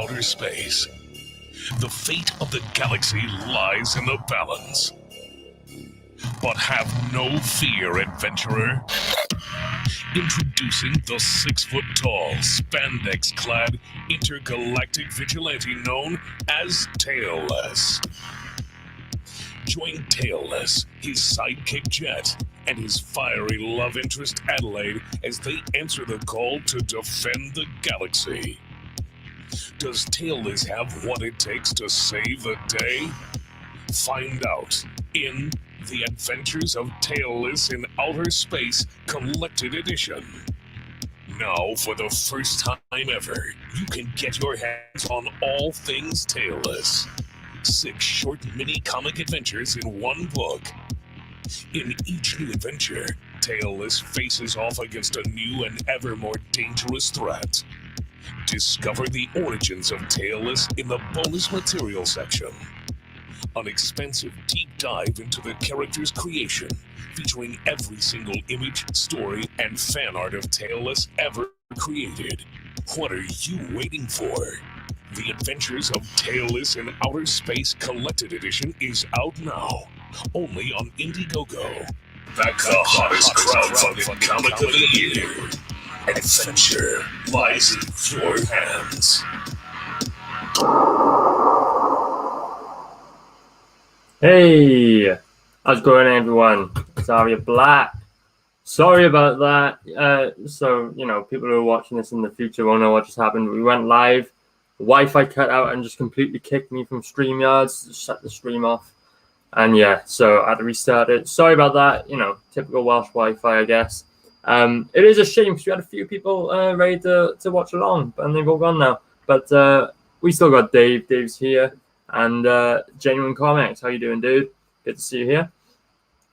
outer space. The fate of the galaxy lies in the balance. But have no fear, adventurer. Introducing the 6-foot-tall, spandex-clad, intergalactic vigilante known as Tailless. Join Tailless, his sidekick Jet, and his fiery love interest Adelaide as they answer the call to defend the galaxy. Does Tailless have what it takes to save the day? Find out in The Adventures of Tailless in Outer Space Collected Edition. Now, for the first time ever, you can get your hands on all things Tailless. 6 short mini-comic adventures in one book. In each new adventure, Tailless faces off against a new and ever more dangerous threat. Discover the origins of Tailless in the bonus material section. An expansive deep dive into the character's creation, featuring every single image, story, and fan art of Tailless ever created. What are you waiting for? The Adventures of Tailless in Outer Space Collected Edition is out now, only on Indiegogo. Back the hottest crowdfunded comic of the year. Adventure lies in your hands. Hey, how's it going, everyone? It's Aria Black. Sorry about that. So, people who are watching this in the future won't know what just happened. We went live, the Wi-Fi cut out and just completely kicked me from StreamYard, shut the stream off. And yeah, so I had to restart it. Sorry about that, typical Welsh Wi-Fi, I guess. It is a shame because we had a few people ready to watch along, and they've all gone now. But we still got Dave. Dave's here. And Genuine Comics, how you doing, dude? Good to see you here.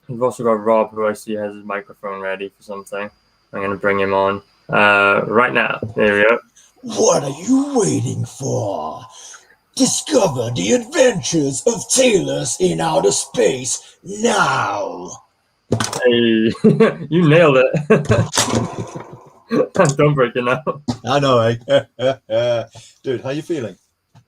We've also got Rob, who I see has his microphone ready for something. I'm going to bring him on right now. There we go. What are you waiting for? Discover the adventures of Tailless in outer space now. Hey, you nailed it. Don't break it now. I know, eh? Dude, how you feeling?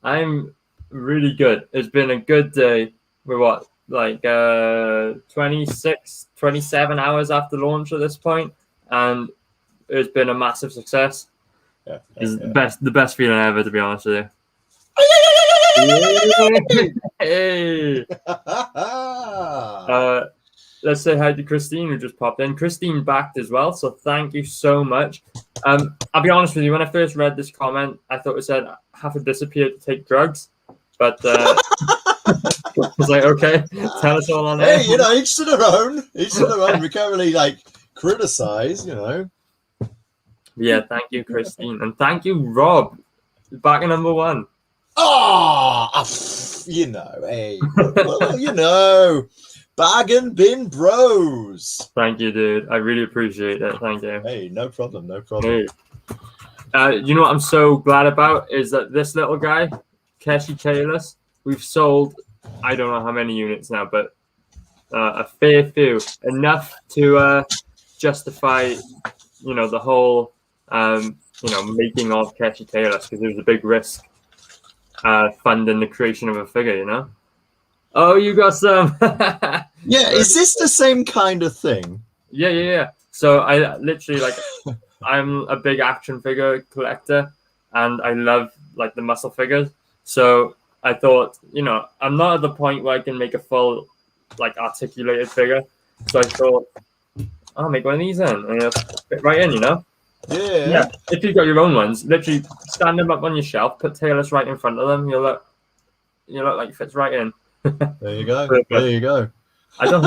I'm really good. It's been a good day. We're what, like 26, 27 hours after launch at this point, and it's been a massive success. Yeah, It's the best feeling ever, to be honest with you. Hey. Let's say hi to Christine, who just popped in. Christine backed as well, so thank you so much. I'll be honest with you, when I first read this comment, I thought it said have to disappear to take drugs. But I was like, okay, tell us all on there. Hey, each to their own. Each to their own. We can't really criticize, Yeah, thank you, Christine, and thank you, Rob. Back at number 1. Hey, well, Bag and Bin Bros. Thank you, dude. I really appreciate it. Thank you. Hey, no problem, no problem. Hey. You know what I'm so glad about is that this little guy, Keshi Tailless, we've sold, I don't know how many units now, but a fair few. Enough to justify, the whole, making of Keshi Tailless, because it was a big risk funding the creation of a figure, Oh, you got some. Yeah, is this the same kind of thing? Yeah. So I literally, I'm a big action figure collector, and I love, the muscle figures. So I thought, I'm not at the point where I can make a full, articulated figure. So I thought, I'll make one of these then. And it'll fit right in, Yeah. If you've got your own ones, literally stand them up on your shelf, put Tailless right in front of them. You'll look like it fits right in. There you go. There you go. I don't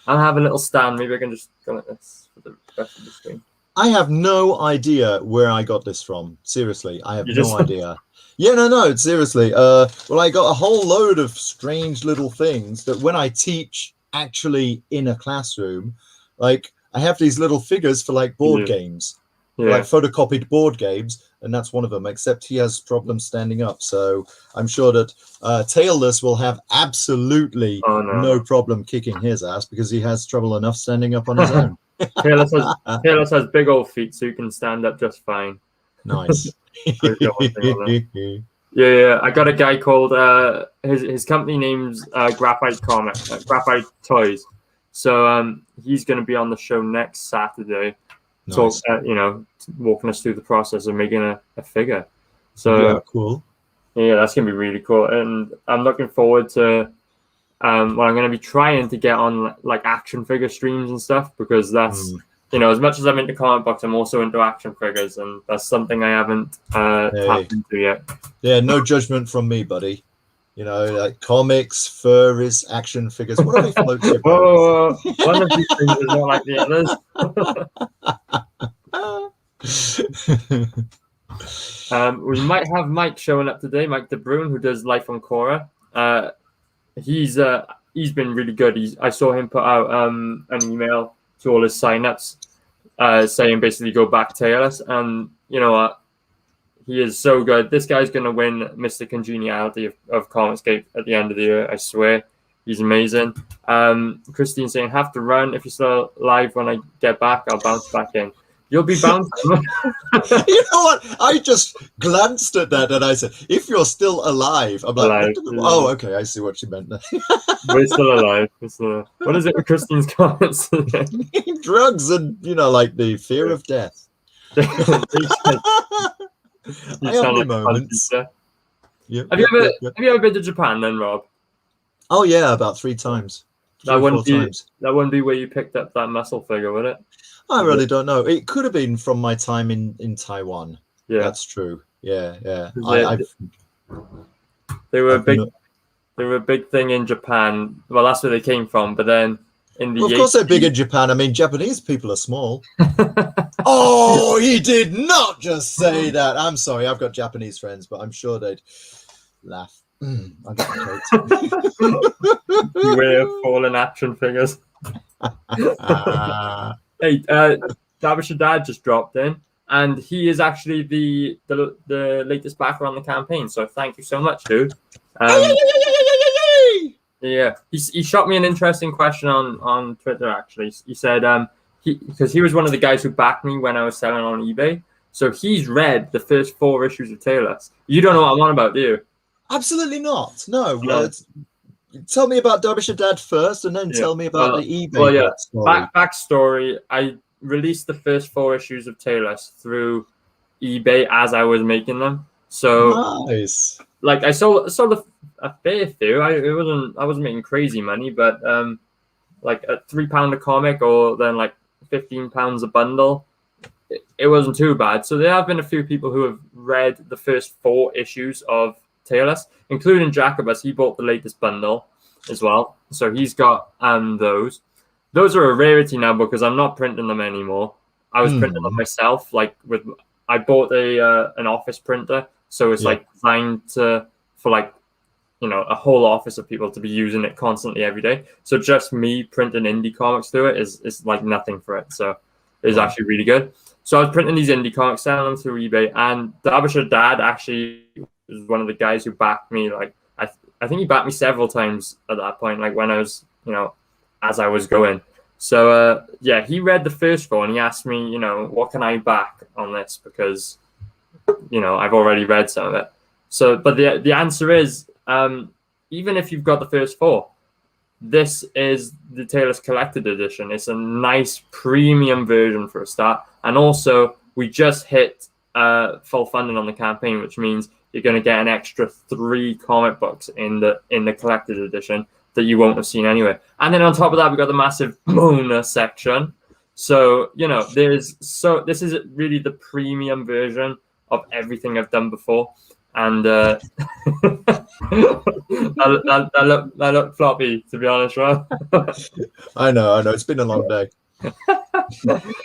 have a little stand. Maybe I can just go like this for the rest of the screen. I have no idea where I got this from. Seriously, I have no idea. Yeah, no, seriously. Well, I got a whole load of strange little things that when I teach actually in a classroom, I have these little figures for board games, photocopied board games, and that's one of them, except he has problems standing up. So I'm sure that Tailless will have absolutely no problem kicking his ass because he has trouble enough standing up on his own. Tailless has big old feet, so you can stand up just fine. Nice. Yeah. I got a guy called his company name's Graphite Comic, Graphite Toys. So he's going to be on the show next Saturday. Nice. Walking us through the process of making a figure. So yeah, cool. Yeah, that's gonna be really cool, and I'm looking forward to. I'm going to be trying to get on like action figure streams and stuff, because that's as much as I'm into comic books, I'm also into action figures, and that's something I haven't tapped into yet. Yeah, no judgment from me, buddy. Like comics, furries, action figures. Whatever floats your boat. Oh, one of these things is not like the others. We might have Mike showing up today, Mike DeBruyne, who does Life on Quora. He's been really good. I saw him put out an email to all his signups saying basically go back tailless, and you know what? He is so good. This guy's going to win Mr. Congeniality of Comicsgate at the end of the year. I swear. He's amazing. Christine saying, have to run. If you're still live when I get back, I'll bounce back in. You'll be bouncing. You know what? I just glanced at that and I said, if you're still alive. I'm like, oh, okay. I see what you meant. We're still alive. What is it with Christine's comments? Drugs and, like the fear of death. I have my moments. Yep, have you ever been to Japan then, Rob? Oh yeah, about 3 times. That wouldn't be where you picked up that muscle figure, would it? I really don't know. It could have been from my time in Taiwan. Yeah, that's true. Yeah. They were a big thing in Japan. Well, that's where they came from. But then in the of course they're big in Japan. I mean, Japanese people are small. Oh, he did not just say that. I'm sorry. I've got Japanese friends, but I'm sure they'd laugh. I got Way of fallen action figures. Hey, Derbyshire Dad just dropped in, and he is actually the latest backer on the campaign. So thank you so much, dude. Yeah, he shot me an interesting question on Twitter. Actually, he said because he was one of the guys who backed me when I was selling on eBay. So he's read the first 4 issues of Tailless. You don't know what I'm on about, do you? Absolutely not. No. Tell me about Derbyshire Dad first, and then tell me about the eBay backstory. I released the first 4 issues of Tailless through eBay as I was making them. So nice. Like I sold a fair few. I wasn't making crazy money, but like a £3 a comic, or then like £15 a bundle. It wasn't too bad. So there have been a few people who have read the first 4 issues of Tailless, including Jacobus. He bought the latest bundle as well, so he's got those. Those are a rarity now because I'm not printing them anymore. I was printing them myself. I bought an office printer, so it's like designed for like a whole office of people to be using it constantly every day. So just me printing indie comics through it is like nothing for it. So it's actually really good. So I was printing these indie comics, selling them through eBay, and Derbyshire Dad actually was one of the guys who backed me. Like I think he backed me several times at that point, like when I was, as I was going. So he read the first 4 and he asked me, what can I back on this, because I've already read some of it. So, but the answer is, even if you've got the first 4, this is the Tailless Collected Edition. It's a nice premium version for a start. And also, we just hit full funding on the campaign, which means you're going to get an extra 3 comic books in the Collected Edition that you won't have seen anyway. And then on top of that, we've got the massive bonus section. So, this is really the premium version of everything I've done before. And that looked floppy, to be honest, Rob. I know. It's been a long day.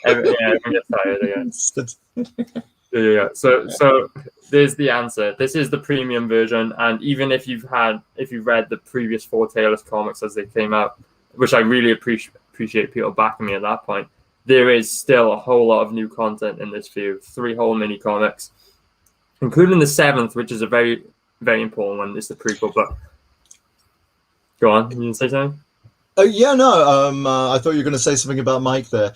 Everyone gets tired again. Yeah. So there's the answer. This is the premium version, and even if you've read the previous 4 Tailless comics as they came out, which I really appreciate people backing me at that point, there is still a whole lot of new content in this view. 3 whole mini comics, including the 7th, which is a very, very important one. It's the prequel book. Go on, you can say something? I thought you were going to say something about Mike there.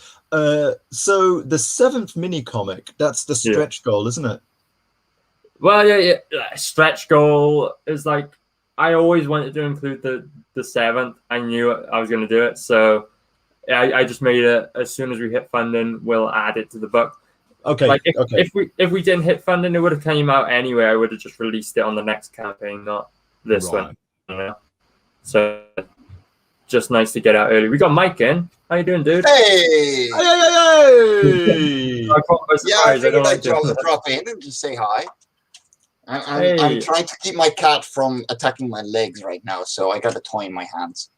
So the 7th mini comic, that's the stretch goal, isn't it? Well, yeah. Stretch goal is like I always wanted to include the 7th. I knew I was going to do it, so I just made it as soon as we hit funding. We'll add it to the book. Okay. Like Okay. if we didn't hit funding, it would have came out anyway. I would have just released it on the next campaign, not this one. You know? So just nice to get out early. We got Mike in. How you doing, dude? Hey! Hey! I caught by Yeah, I surprise. figured like I'd doing drop in and just say hi. I'm Hey. trying to keep my cat from attacking my legs right now, so I got a toy in my hands.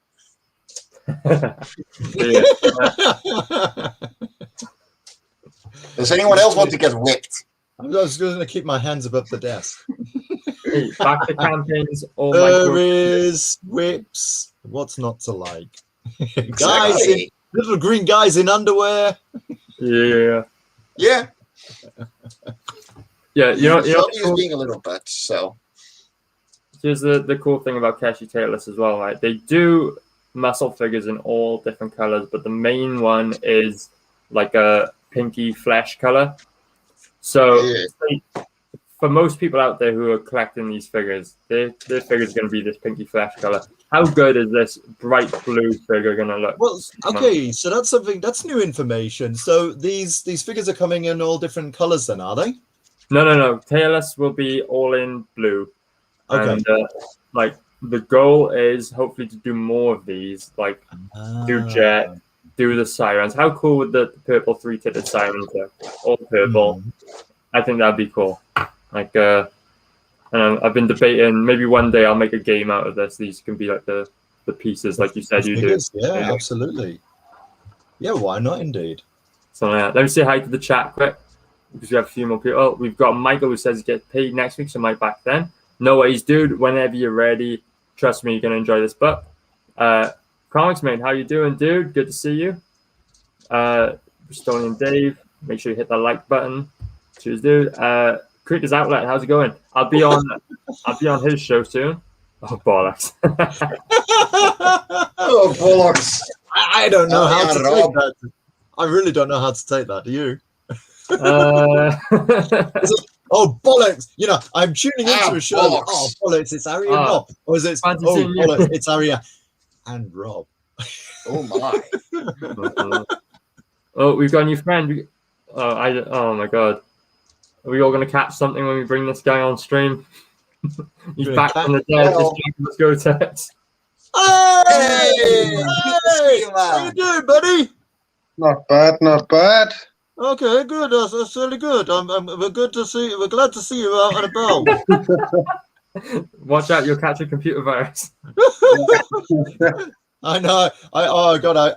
that. Does anyone else want to get whipped? I'm just going to keep my hands above the desk. Hey, back to campaigns. All There my is whips. What's not to like? Guys, in, Exactly. little green guys in underwear. Yeah. Yeah. Yeah, you know, Shelby is being a little bit, so. here's the cool thing about Keshi Tailless as well, right? They do muscle figures in all different colors, but the main one is like a pinky flesh color. So Yeah. for most people out there who are collecting these figures, their figure is going to be this pinky flesh color. How good is this bright blue figure going to look? Well, okay, so that's new information. So these figures are coming in all different colors then, are they? No. Tailless will be all in blue. Okay. And like the goal is hopefully to do more of these, like do Jet, do the sirens. How cool would the purple 3-titted sirens look? All purple. I think that'd be cool. Like, and I've been debating maybe one day I'll make a game out of this. These can be like the pieces, like you said you do. Yeah, absolutely. Yeah, why not indeed? So let me say hi to the chat quick because we have a few more people. Oh, we've got Michael who says he gets paid next week, so Mike back then. No worries, dude. Whenever you're ready, trust me, you're gonna enjoy this book. Comics Mate, how you doing, dude? Good to see you. Bristolian Dave, make sure you hit that like button. Cheers, dude. Creators Outlet, how's it going? I'll be on his show soon. Oh bollocks. Oh, bollocks. I don't know how to Rob. take that. I really don't know how to take that. Do you? Oh, bollocks! You know, I'm tuning into a show. Bollocks. Oh, bollocks! It's Ari and Rob. Or is it? Fancy Oh, seeing you. bollocks! It's Ari and Rob. Oh, my. Oh, we've got a new friend. Oh my god. Are we all going to catch something when we bring this guy on stream? He's Gonna back catch- from the dead. Well. Let's go, Tex. Hey! Hey! Hey! How you doing, buddy? Not bad, not bad. Okay, good. That's really good. We're good to see. We're glad to see you out and about. Watch out, you'll catch a computer virus. I know. Oh god,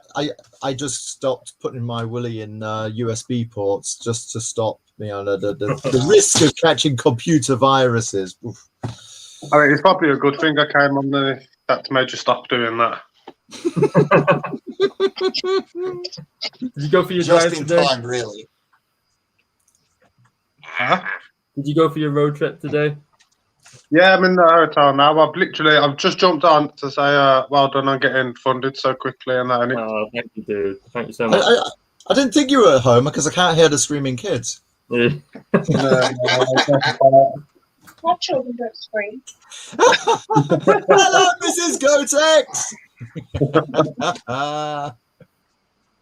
I just stopped putting my willy in USB ports just to stop the risk of catching computer viruses. Oof. I mean, it's probably a good thing I came on that made you stop doing that. Did you go for your Just drive in today? time, really. Huh? Did you go for your road trip today? Yeah, I'm in the hotel now. I've just jumped on to say well done on getting funded so quickly and that. And Oh, thank you, dude. Thank you so much. I didn't think you were at home because I can't hear the screaming kids. Yeah. What children don't scream? Hello, Mrs. Gotex.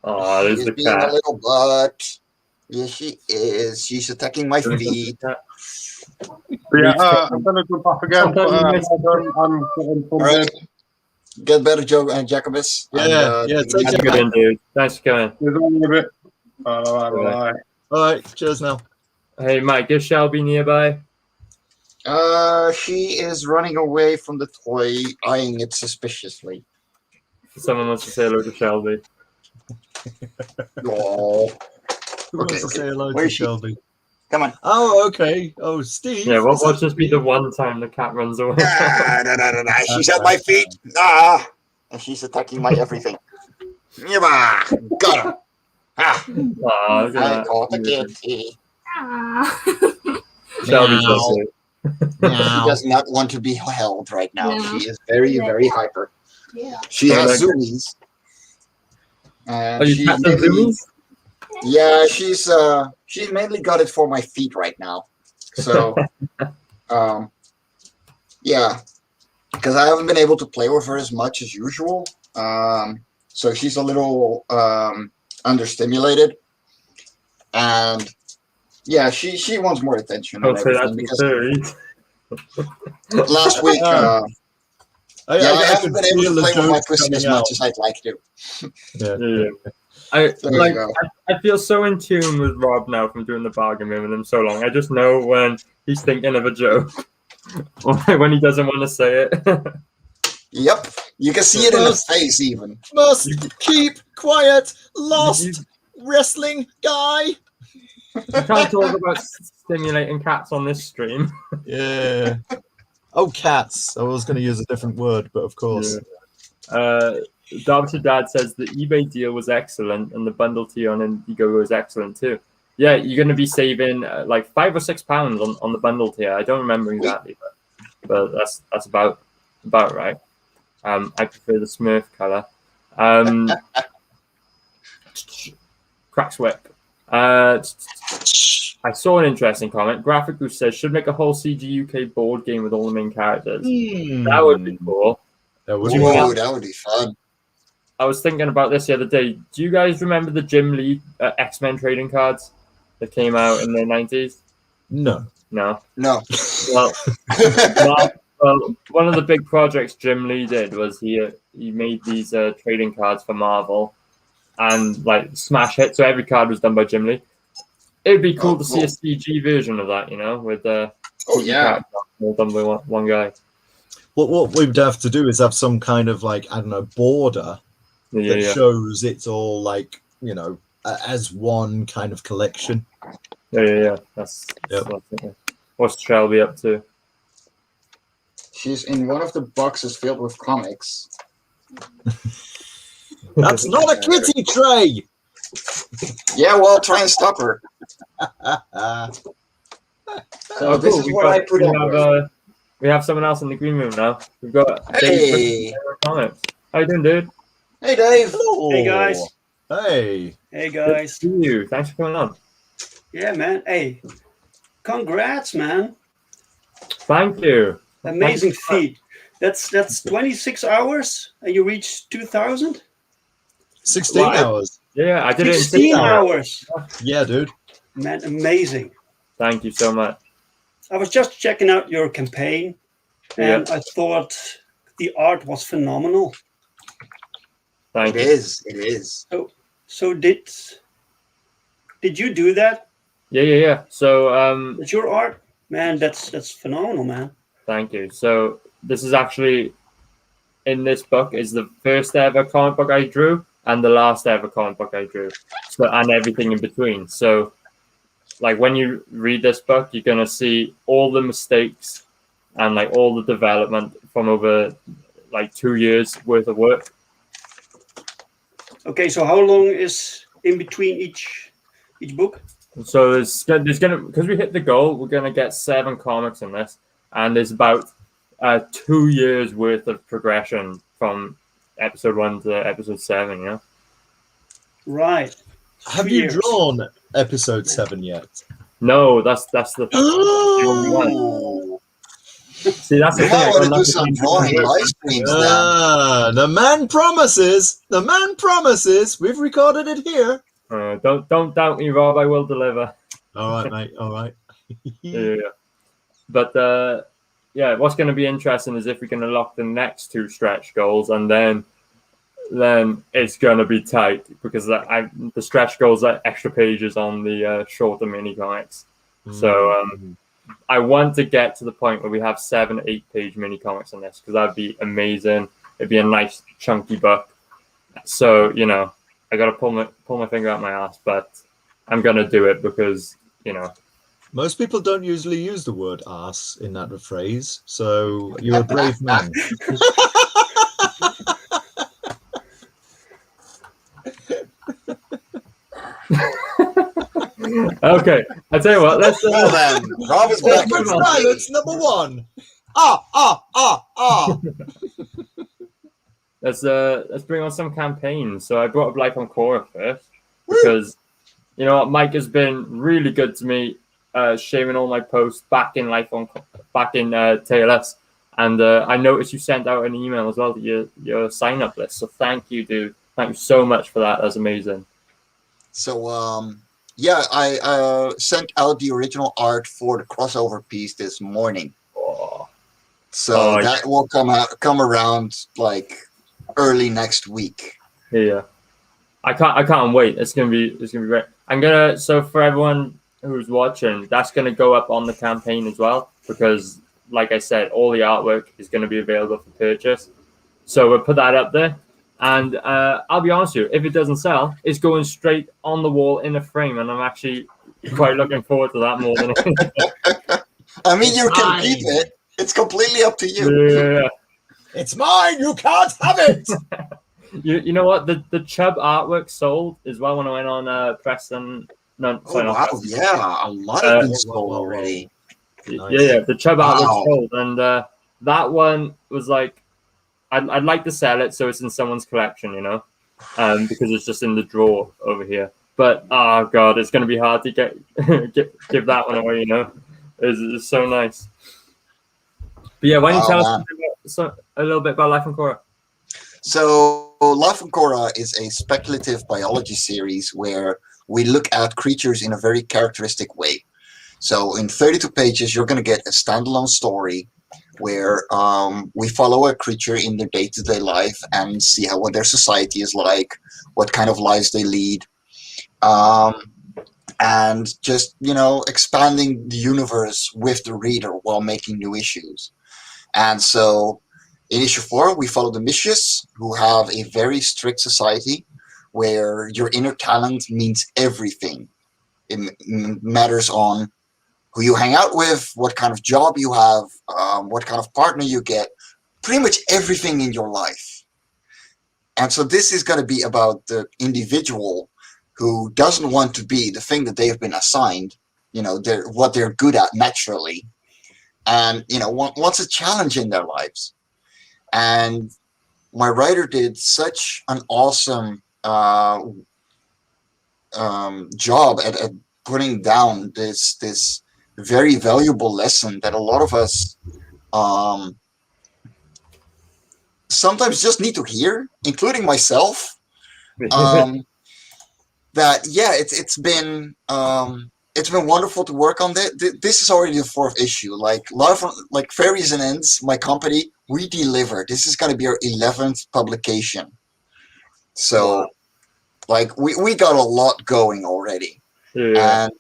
Oh, there's She's the being a cat. little butt. Yes, she is. She's attacking my feet. yeah, I'm gonna jump off again. But, well done on getting funded. All right. Get better, Joe and Jacobus. Yeah, yeah, take That's care. good, dude. Thanks for coming. There's only a bit. Bye. All right, cheers now. Hey, Mike, is Shelby nearby? She is running away from the toy, eyeing it suspiciously. Someone wants to say hello to Shelby. Oh, Who wants Okay, to okay. say hello Where to is she? Shelby? come on. Oh, okay. Oh, Steve. Yeah, well, watch this be the one time the cat runs away. Nah. She's at my feet. Ah, and she's attacking my everything. Yabba! Got her. Ah, Aw, look at I that. caught the kitty. Shelby's Meow. so sweet. She Meow. does not want to be held right now. No. She is very, very hyper. Yeah. She Oh, has like- zoomies. And Are you she cat the mainly- zoomies? Yeah, she's mainly got it for my feet right now. So, yeah, because I haven't been able to play with her as much as usual. So she's a little understimulated, and yeah, she wants more attention and Okay, that's everything. Because series. last week, I haven't been able feel to the play with my jokes pussy coming as much out. as I'd like to. Yeah. I There you like. go. I feel so in tune with Rob now from doing the bargain bin with him so long. I just know when he's thinking of a joke, or when he doesn't want to say it. Yep, you can see it in his face even. Must keep quiet. Lost wrestling guy. You can't talk about stimulating cats on this stream. Yeah. Oh, cats. I was going to use a different word, but of course. Derbyshire Dad says the eBay deal was excellent, and the bundle tea on Indiegogo is excellent too. Yeah, you're going to be saving like £5 or £6 on the bundle tier. I don't remember exactly, but that's about right. I prefer the Smurf color. Cracks whip. I saw an interesting comment. Graphic Goose says should make a whole CG UK board game with all the main characters. That would be cool. That would Ooh, that would be fun. I was thinking about this the other day. Do you guys remember the Jim Lee X-Men trading cards that came out in the 90s? No. No. No. Well, one of the big projects Jim Lee did was he made these trading cards for Marvel and like smash hit. So every card was done by Jim Lee. It'd be cool to see a CG version of that, with Oh yeah, all done by one guy. What we'd have to do is have some kind of border that shows it's all as one kind of collection. Yeah. That's what's Shelby up to? she's in one of the boxes filled with comics. That's not a kitty tray. Yeah, well, try and stop her. So this is what I put up. We have someone else in the green room now. We've got Hey. Dave Comics. How you doing, dude? Hey, Dave. Hello. Hey, guys. Hey. Hey Good guys. to see you. Thanks for coming on. Yeah, man. Hey, congrats, man. Thank you. Amazing Thank you. feat. That's 26 hours and you reached 2,000? 16 hours. Yeah, I did it in 16 hours. Yeah, dude. Man, amazing. Thank you so much. I was just checking out your campaign and I thought the art was phenomenal. Thank It you. is. It is. So did you do that? Yeah. So It's your art? Man, that's phenomenal, man. thank you. So this is actually in this book is the first ever comic book I drew and the last ever comic book I drew. So and everything in between. So like when you read this book, you're gonna see all the mistakes and like all the development from over like 2 years worth of work. Okay, so how long is in between each book? So there's gonna because we hit the goal, we're gonna get 7 comics in this, and there's about 2 years worth of progression from episode 1 to episode 7. Yeah. Right. Have 2 you years. drawn episode 7 yet? No, that's the only one. Ooh. See, that's the You thing. might I want to got do some nothing drawing to do. live streams then. The man promises. The man promises. We've recorded it here. Don't doubt me, Rob. I will deliver. All right, mate. All right. Yeah. But what's going to be interesting is if we can unlock the next 2 stretch goals, and then it's going to be tight because the stretch goals are extra pages on the shorter mini comics. So I want to get to the point where we have 7, 8 page mini comics on this because that'd be amazing. It'd be a nice chunky book. So I got to pull my finger out my ass, but I'm going to do it because Most people don't usually use the word ass in that phrase, so you're a brave man. Okay, I tell you what. Let's Well then, Rob is back. Awkward silence number 1. Ah. let's bring on some campaigns. So I brought up Life on Quora first because you know what, Mike has been really good to me sharing all my posts back in TLS, and I noticed you sent out an email as well to your sign up list. So thank you, dude. Thank you so much for that. That's amazing. So yeah, I sent out the original art for the crossover piece this morning. Oh. So that will come around like early next week. Yeah, I can't wait. It's gonna be great. So for everyone who's watching, that's gonna go up on the campaign as well, because like I said, all the artwork is gonna be available for purchase. So we'll put that up there. And I'll be honest with you, if it doesn't sell, it's going straight on the wall in a frame, and I'm actually quite looking forward to that more than anything. I mean, you can keep it. It's completely up to you. Yeah. It's mine. You can't have it. You know what? The Chubb artwork sold as well when I went on Preston. No, sorry, wow, yeah, a lot of them sold already. Nice. Yeah, the Chubb artwork sold, and that one was like, I'd like to sell it so it's in someone's collection, you know, because it's just in the drawer over here. But oh god, it's going to be hard to give that one away, you know. It's so nice. But yeah, why don't you tell us a little bit about Life on Korra? So Life on Korra is a speculative biology series where we look at creatures in a very characteristic way. So in 32 pages, you're going to get a standalone story where we follow a creature in their day-to-day life and see what their society is like, what kind of lives they lead, and just, you know, expanding the universe with the reader while making new issues. And so in issue 4, we follow the Mischius, who have a very strict society where your inner talent means everything. It matters on who you hang out with, what kind of job you have, what kind of partner you get, pretty much everything in your life. And so this is going to be about the individual who doesn't want to be the thing that they have been assigned, you know, what they're good at naturally, and, you know, wants a challenge in their lives. And my writer did such an awesome job at putting down this very valuable lesson that a lot of us sometimes just need to hear, including myself. That yeah, it's been wonderful to work on this. This is already the 4th issue. Like Fairies and Ends, my company, we deliver. This is going to be our 11th publication. So, like we got a lot going already. Yeah. And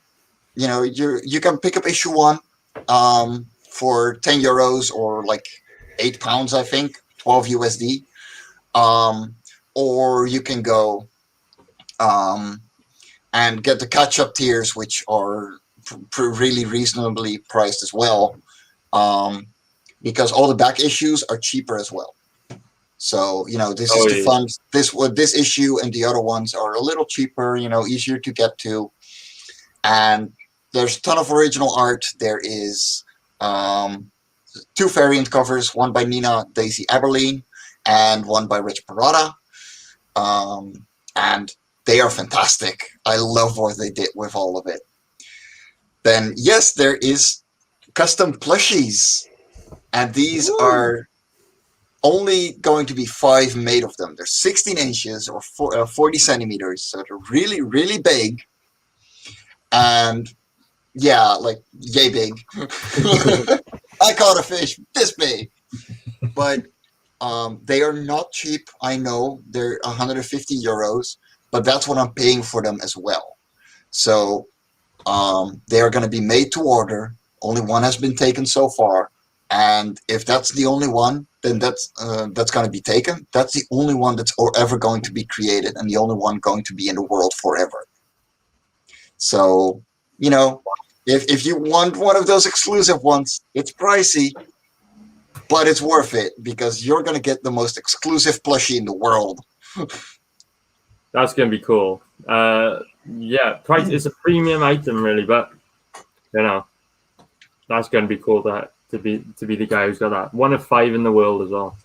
you know, you can pick up issue 1 for €10 or like £8, I think, 12 USD. Or you can go and get the catch-up tiers, which are really reasonably priced as well, because all the back issues are cheaper as well. So, you know, this is to fund this issue, and the other ones are a little cheaper, you know, easier to get to. And there's a ton of original art. There is 2 variant covers, one by Nina Daisy Aberline and one by Rich Parada. And they are fantastic. I love what they did with all of it. Then, yes, there is custom plushies. And these are only going to be 5 made of them. They're 16 inches or 40 centimeters. So they're really, really big. And yeah, like yay big. I caught a fish this big. But they are not cheap. I know they're €150, but that's what I'm paying for them as well. So they are going to be made to order. Only one has been taken so far. And if that's the only one, then that's going to be taken. That's the only one that's ever going to be created, and the only one going to be in the world forever. So, you know, if you want one of those exclusive ones, it's pricey, but it's worth it because you're going to get the most exclusive plushie in the world. That's going to be cool. Yeah, price is a premium item, really, but you know, that's going to be cool to be the guy who's got that. 1 of 5 in the world as well.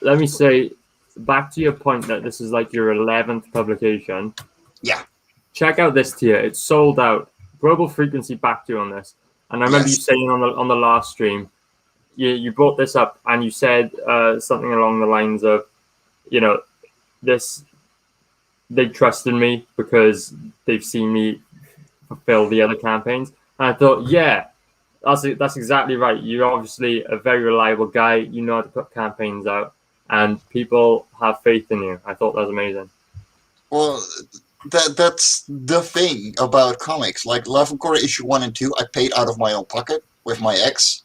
Let me say, back to your point that this is like your 11th publication. Yeah. Check out this tier. It's sold out Global Frequency backed you on this, and I remember you Yes. saying on the last stream, you brought this up and you said something along the lines of, you know, they trusted me because they've seen me fulfill the other campaigns. And I thought, yeah, that's exactly right. You're obviously a very reliable guy. You know how to put campaigns out, and people have faith in you. I thought that was amazing. Well, that's the thing about comics. Like Love and Korra issue 1 and 2, I paid out of my own pocket with my ex,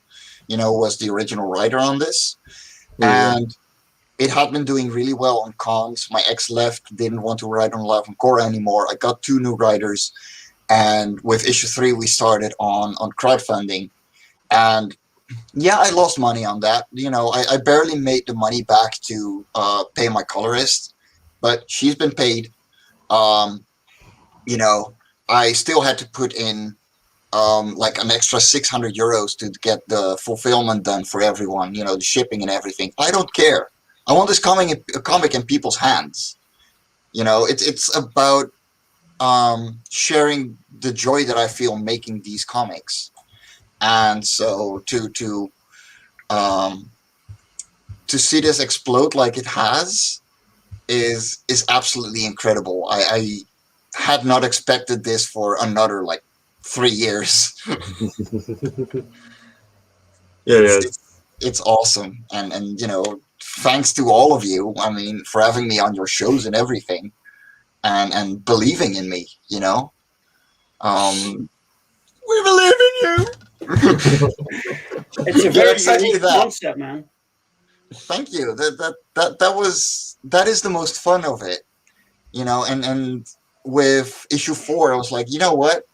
was the original writer on this. Yeah. And it had been doing really well on cons. My ex left, didn't want to write on Love and Korra anymore. I got 2 new writers. And with issue 3, we started on crowdfunding. And yeah, I lost money on that. I barely made the money back to pay my colorist, but she's been paid. I still had to put in like an extra 600 euros to get the fulfillment done for everyone, the shipping and everything. I don't care. I want this comic in people's hands. It's about sharing the joy that I feel making these comics. And so to see this explode like it has is absolutely incredible. I had not expected this for another 3 years. It's awesome, and thanks to all of you. I mean, for having me on your shows and everything, and believing in me. We believe in you. It's a very exactly unique that. concept, man. Thank you. That is the most fun of it, and with issue 4, I was like, you know what?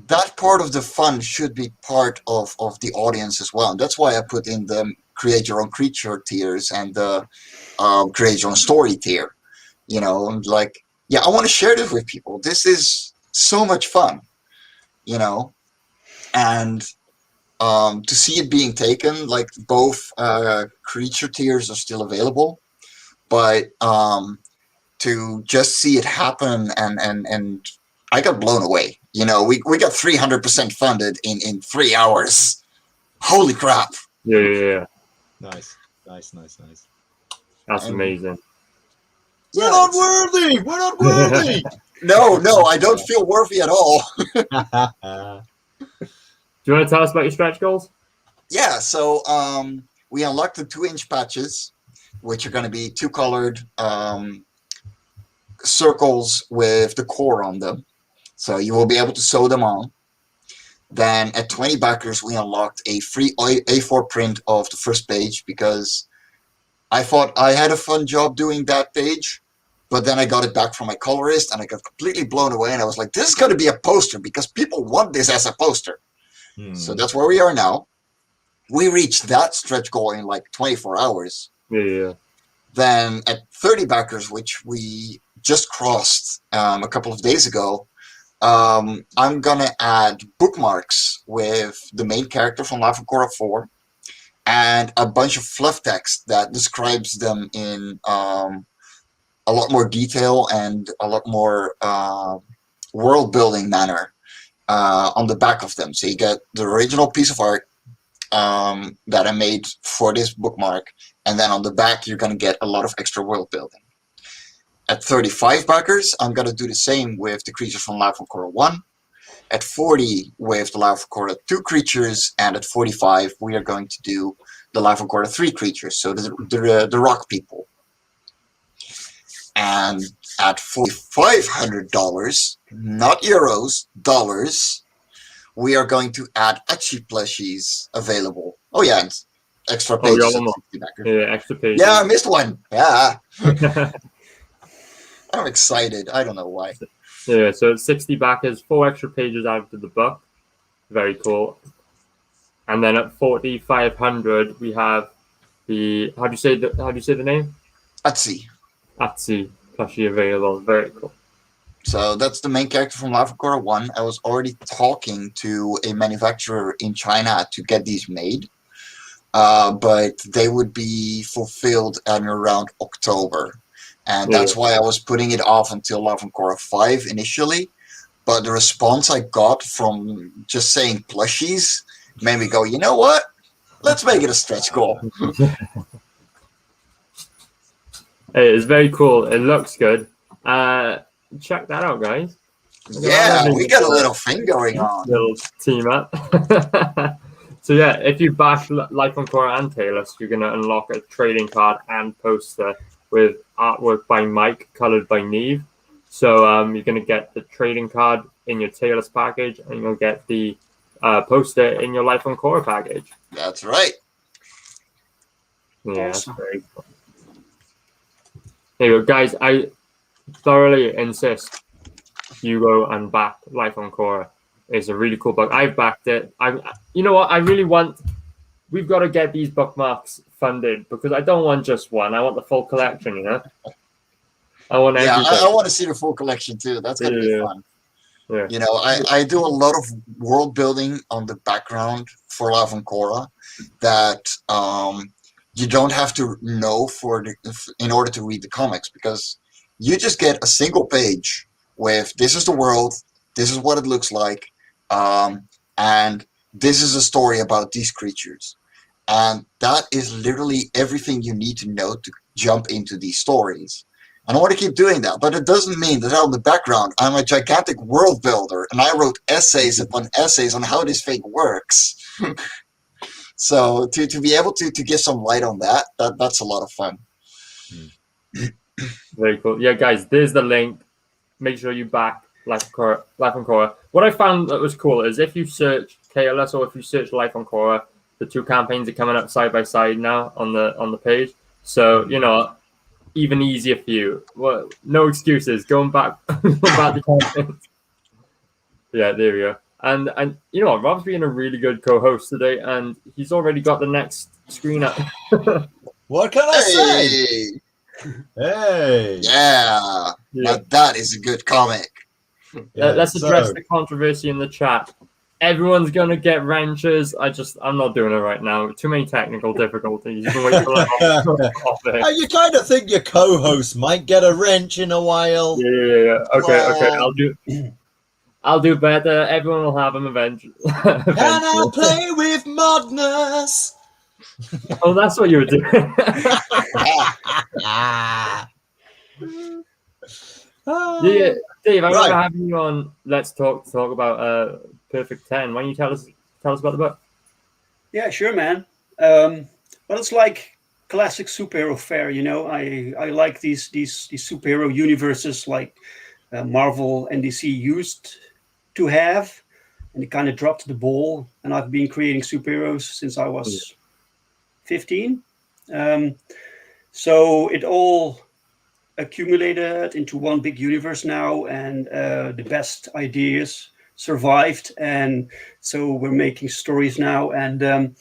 That part of the fun should be part of the audience as well. And that's why I put in the create your own creature tiers and the create your own story tier. And I want to share this with people. This is so much fun, and to see it being taken, both creature tiers are still available, but to just see it happen and I got blown away. We got 300% funded in 3 hours. Holy crap. Yeah. Nice. That's amazing. We're not worthy. We're not worthy. No, I don't feel worthy at all. Do you want to tell us about your stretch goals? Yeah, so we unlocked the 2-inch patches, which are going to be 2-colored circles with the core on them. So you will be able to sew them on. Then at 20 backers, we unlocked a free A4 print of the first page because I thought I had a fun job doing that page, but then I got it back from my colorist and I got completely blown away. And I was like, this is going to be a poster because people want this as a poster. So that's where we are now. We reached that stretch goal in 24 hours. Yeah. Then at 30 backers, which we just crossed a couple of days ago, I'm going to add bookmarks with the main character from Love and Korra 4 and a bunch of fluff text that describes them in a lot more detail and a lot more world building manner on the back of them. So you get the original piece of art that I made for this bookmark, and then on the back you're going to get a lot of extra world building. At 35 backers, I'm going to do the same with the creatures from Love and Korra 1. At 40 with the Love and Korra 2 creatures, and at 45 we are going to do the Love and Korra 3 creatures, so the rock people. And at $4,500, not euros, dollars, we are going to add Achi plushies available. Oh yeah, and extra pages. Yeah, extra pages. Yeah, I missed one. Yeah. I'm excited. I don't know why. Yeah, so it's 60 backers, 4 extra pages out of the book. Very cool. And then at 4,500 we have the how do you say the name? Atsi plushie available. Very cool. So that's the main character from Love and Korra 1. I was already talking to a manufacturer in China to get these made, but they would be fulfilled in around October. And that's why I was putting it off until Love and Korra 5 initially. but the response I got from just saying plushies made me go, you know what? Let's make it a stretch goal. Hey, it's very cool. It looks good. Check that out, guys. Yeah, we got a little thing going on. Little team up. So yeah, if you bash Life on Korra and Talus, you're gonna unlock a trading card and poster with artwork by Mike, colored by Neve. So you're gonna get the trading card in your Talus package, and you'll get the poster in your Life on Korra package. That's right. Yeah, that's very cool. There you go, guys. I thoroughly insist you go and back Life on Korra. It's a really cool book. I've backed it. You know what? I really want. We've got to get these bookmarks funded because I don't want just one. I want the full collection. You know. I want everything. I want to see the full collection too. That's gonna be fun. Yeah. You know, I do a lot of world building on the background for Life on Korra that you don't have to know in order to read the comics, because you just get a single page with this is the world, this is what it looks like, and this is a story about these creatures. And that is literally everything you need to know to jump into these stories. And I want to keep doing that, but it doesn't mean that out in the background I'm a gigantic world builder and I wrote essays upon essays on how this thing works. So to be able to get some light on that's a lot of fun. Very cool. Yeah, guys, there's the link. Make sure you back Life on Korra. What I found that was cool is if you search KLS or if you search Life on Korra, the two campaigns are coming up side by side now on the page. So you know, even easier for you. Well, no excuses. Going back, the campaigns. Yeah, there we go. And you know what? Rob's been a really good co-host today, and he's already got the next screen up. What can I say? Hey. Yeah. Now that is a good comic. Yeah, let's address the controversy in the chat. Everyone's gonna get wrenches. I'm not doing it right now. Too many technical difficulties. You can wait till you kind of think your co-host might get a wrench in a while. Yeah. Okay. I'll do better. Everyone will have them eventually. And I'll play with Magnus. Oh, that's what you were doing. Yeah, Dave, I remember having you on. Let's talk about Perfect 10. Why don't you tell us about the book? Yeah, sure, man. Well, it's like classic superhero fare. You know, I like these superhero universes like Marvel and DC used to have, and they kind of dropped the ball. And I've been creating superheroes since I was 15. So it all accumulated into one big universe now, and the best ideas survived, and so we're making stories now, and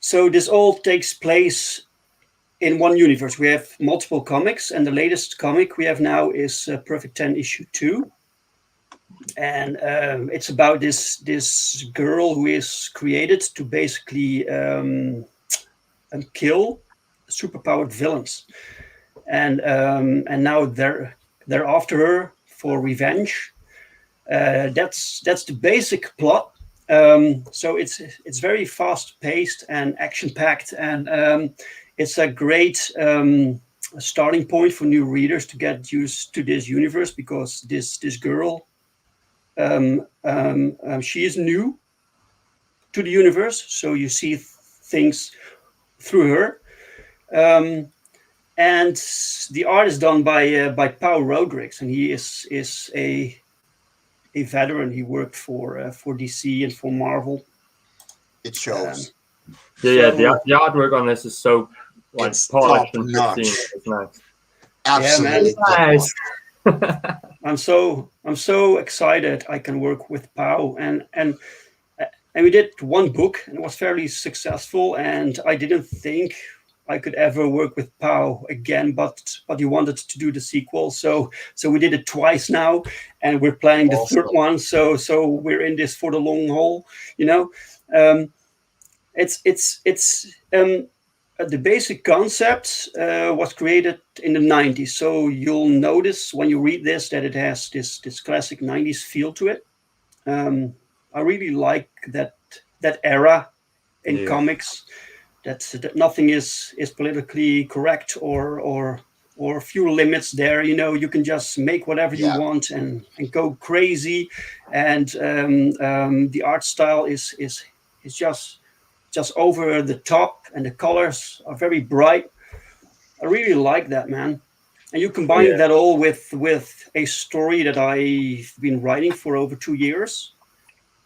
so this all takes place in one universe. We have multiple comics, and the latest comic we have now is Perfect 10 issue 2, and it's about this girl who is created to basically kill superpowered villains, and now they're after her for revenge. That's the basic plot. So it's very fast paced and action packed, and it's a great starting point for new readers to get used to this universe, because this girl, she is new to the universe, so you see things through her. And the art is done by Paul Rodriguez, and he is a veteran. He worked for DC and for Marvel. It shows. The artwork on this is so it's polished and top-notch. pristine. It's nice. Absolutely Nice. I'm so excited I can work with Pau, and we did one book and it was fairly successful, and I didn't think I could ever work with Pau again, but he wanted to do the sequel, so we did it twice now, and we're planning the third one. So we're in this for the long haul, you know. the basic concept was created in the 90s. So you'll notice when you read this that it has this classic 90s feel to it. I really like that era in Yeah. comics. That nothing is politically correct or few limits there. You know, you can just make whatever you Yeah. want and go crazy. And the art style is just over the top, and the colors are very bright. I really like that, man. And you combine Yeah. that all with a story that I've been writing for over 2 years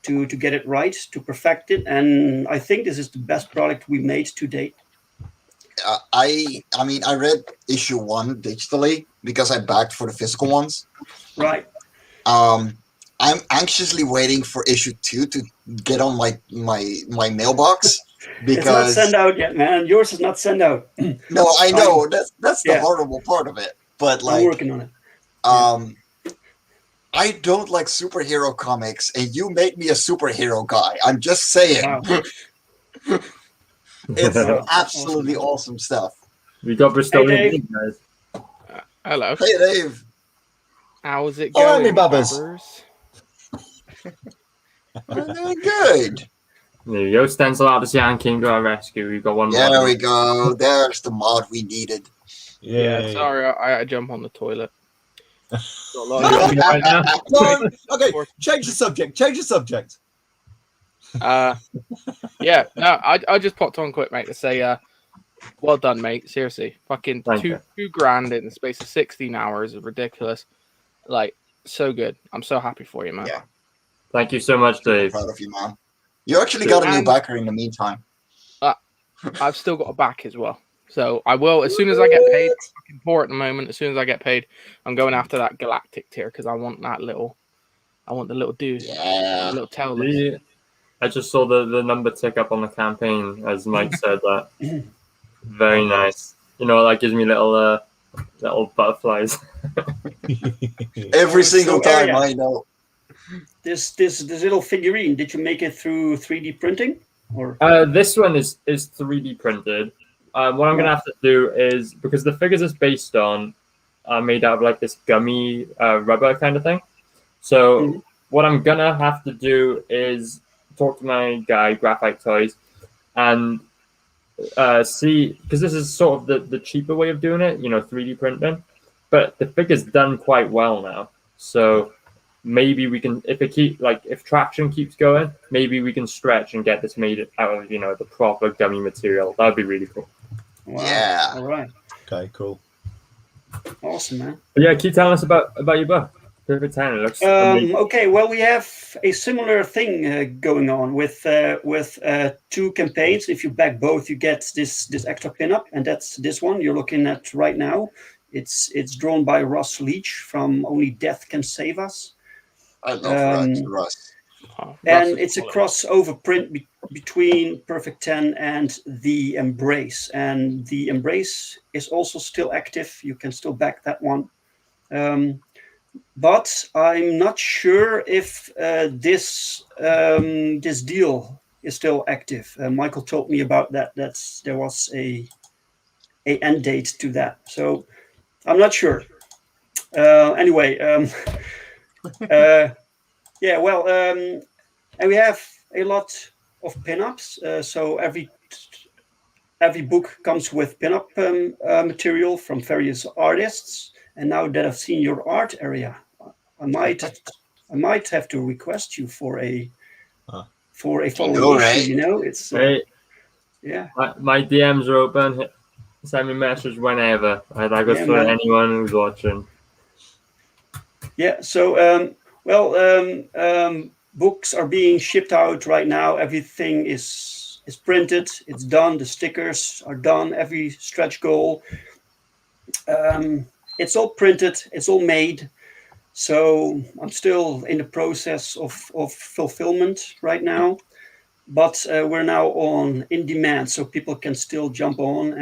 to get it right, to perfect it. And I think this is the best product we made to date. I mean, I read issue 1 digitally because I backed for the physical ones. Right. I'm anxiously waiting for issue 2 to get on my mailbox It's not because sent out yet, man. Yours is not sent out. no, I know that's the Yeah. horrible part of it. But I'm like, working on it. I don't like superhero comics, and you made me a superhero guy. I'm just saying, Wow. it's Wow. absolutely awesome stuff. We got Bristolian Hey, Dave. Dean, guys. Hello. Hey, Dave. How's it Oh, going, Andy Babbers. Babbers? I'm doing good. There you go. Stencil Artist Yan King to our rescue. We've got one There more. we go. There's the mod we needed. Yeah, sorry, I had to jump on the toilet. Got a lot You of- got me right now? No, okay, change the subject. Change the subject. Yeah, no, I just popped on quick, mate, to say, well done, mate. Seriously, fucking Thank two you. $2,000 in the space of 16 hours is ridiculous. Like, so good. I'm so happy for you, man. Yeah. Thank you so much, Dave. Proud of you, man. You actually got a new And- backer in the meantime. I've still got a back as well. So I will, as soon as I get paid, I'm fucking poor at the moment. As soon as I get paid, I'm going after that galactic tier because I want the little dude, the Yeah. little tail. Yeah. I just saw the number tick up on the campaign as Mike said that. Very nice. You know, that gives me little butterflies. Every single So, time, Area. I know. This little figurine, did you make it through 3D printing? Or This one is 3D printed. What I'm gonna have to do is, because the figures it's based on are made out of like this gummy rubber kind of thing. So what I'm gonna have to do is talk to my guy Graphite Toys and see, because this is sort of the cheaper way of doing it, 3D printing. But the figure's done quite well now, so maybe we can, if traction keeps going, maybe we can stretch and get this made out of the proper gummy material. That would be really cool. wow. Yeah. All right. Okay, cool. Awesome, man. But yeah, keep telling us about your book. Perfect 10. It looks amazing. Okay, well, we have a similar thing going on with 2 campaigns. If you back both, you get this extra pinup, and that's this one you're looking at right now. It's drawn by Ross Leach from Only Death Can Save Us. I love Russ. Oh, And Russ is it's a quality. crossover print between Perfect 10 and The Embrace. And The Embrace is also still active. You can still back that one. But I'm not sure if this deal is still active. Michael told me about that. There was a end date to that. So I'm not sure. Anyway, yeah, well, and we have a lot of pinups. So every book comes with pinup material from various artists. And now that I've seen your art area, I might have to request you for a following All issue. right. You know, it's Hey, yeah. my DMs are open. Send me a message whenever. I go Yeah, for man. anyone who's watching. Yeah, so books are being shipped out right now. Everything is printed, it's done, the stickers are done, every stretch goal. It's all printed, it's all made. So I'm still in the process of fulfillment right now. But we're now on in demand, so people can still jump on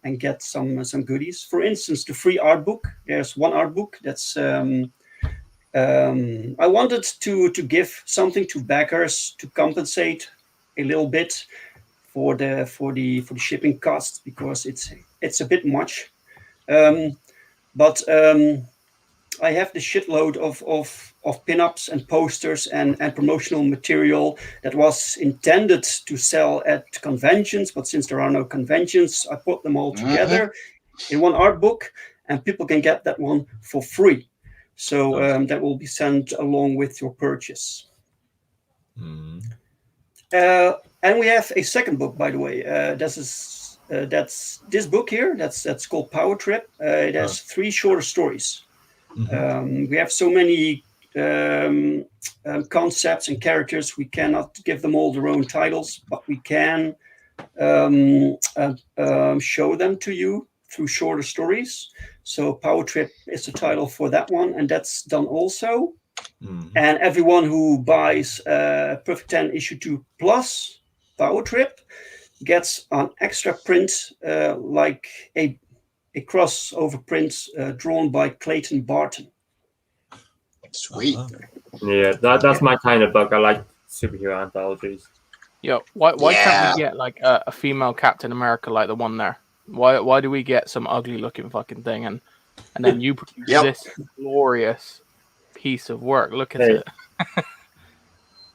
and get some goodies. For instance, the free art book. There's one art book that's I wanted to give something to backers to compensate a little bit for the shipping costs because it's a bit much. But I have the shitload of pinups and posters and promotional material that was intended to sell at conventions, but since there are no conventions, I put them all together in one art book, and people can get that one for free. So that will be sent along with your purchase. And we have a second book, by the way. That's this book here. That's called Power Trip. It has 3 shorter stories. We have so many concepts and characters. We cannot give them all their own titles, but we can show them to you through shorter stories. So Power Trip is the title for that one, and that's done also. And everyone who buys Perfect 10 issue 2 plus Power Trip gets an extra print, like a crossover print drawn by Clayton Barton. Sweet. Yeah, that's my kind of book. I like superhero anthologies. Yo, why can't we get like a female Captain America like the one there? Why do we get some ugly looking fucking thing and then you produce this glorious piece of work? Look at it.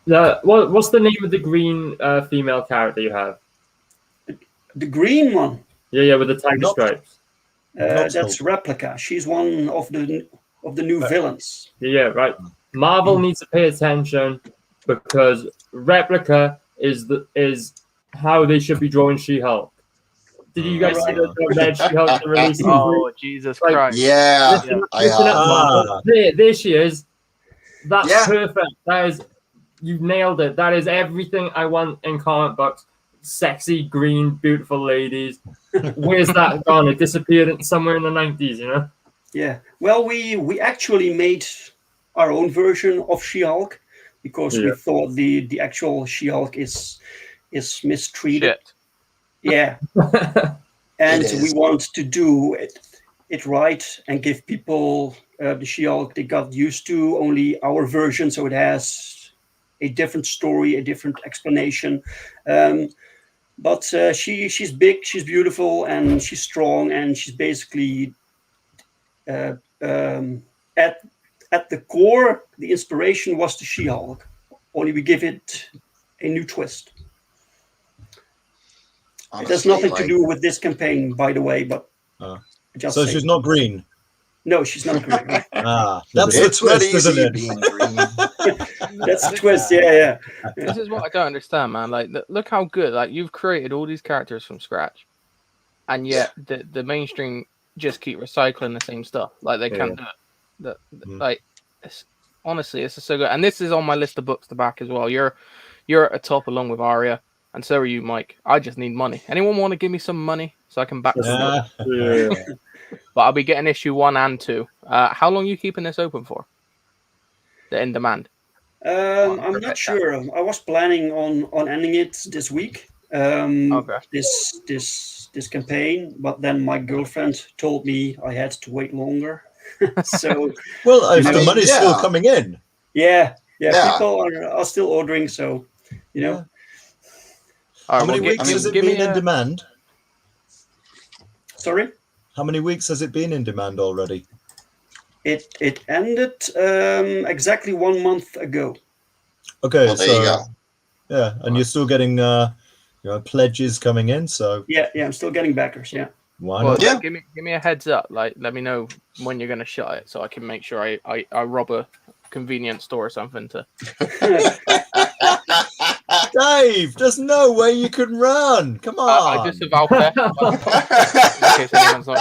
What's the name of the green female character you have? The green one. Yeah, with the tiger stripes. That's Replica. She's one of the new villains. Yeah, right. Marvel needs to pay attention because Replica is how they should be drawing She-Hulk. Did you guys see the red She-Hulk release? Oh, Jesus Christ! Yeah, listen up, Marvel. There she is. That's perfect. That is, you've nailed it. That is everything I want in comic books. Sexy, green, beautiful ladies. Where's that gone? It disappeared somewhere in the 90s, you know? Yeah. Well, we actually made our own version of She-Hulk because we thought the actual She-Hulk is mistreated. Shit. Yeah. And we want to do it right and give people the She-Hulk they got used to, only our version, so it has a different story, a different explanation. But she's big, she's beautiful, and she's strong, and she's basically at the core, the inspiration was the She-Hulk. Only we give it a new twist. Honestly, it has nothing to do with this campaign, by the way, but just so she's not green. No, she's not green. That's the twist, isn't it? Being green. That's the twist. Yeah. This is what I don't understand, man. Like, look how good. Like, you've created all these characters from scratch, and yet the mainstream just keep recycling the same stuff. Like, they can't do it. Like, honestly, this is so good. And this is on my list of books to back as well. You're at the top along with Arya. And so are you, Mike. I just need money. Anyone want to give me some money so I can back this up? But I'll be getting issue 1 and 2. How long are you keeping this open for? The in demand. I'm not sure. I was planning on ending it this week. This campaign, but then my girlfriend told me I had to wait longer. So well, if the money's still coming in. Yeah. People are still ordering, so you know. How many weeks has it been in demand? Sorry? How many weeks has it been in demand already? It ended exactly 1 month ago. Okay, well, there you go. Yeah, and you're still getting pledges coming in, so yeah, I'm still getting backers. Yeah. Why not? Yeah. Give me a heads up. Like, let me know when you're gonna shut it, so I can make sure I rob a convenience store or something to. Dave, there's no way you can run. Come on. I just avowed that. In case anyone's not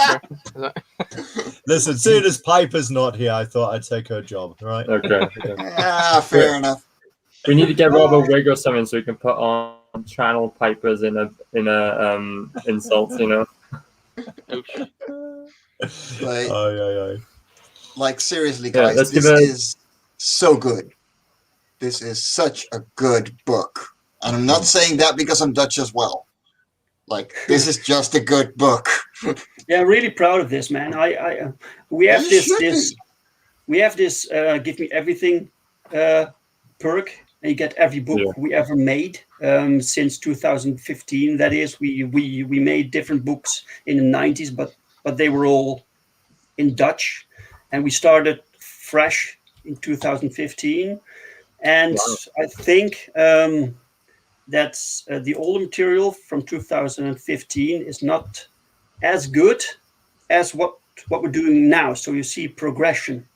sure. Listen, seeing as Piper's not here, I thought I'd take her job, right? Okay. Fair enough. We need to get Rob a wig or something so we can put on channel Pipers in a insult, you know. Like seriously, guys, this is so good. This is such a good book. And I'm not saying that because I'm Dutch as well. Like, this is just a good book. Yeah, I'm really proud of this, man. We have this give me everything perk and you get every book Yeah. we ever made since 2015. That is, we made different books in the 90s, but they were all in Dutch, and we started fresh in 2015. And Wow. I think that's the older material from 2015 is not as good as what we're doing now. So you see progression.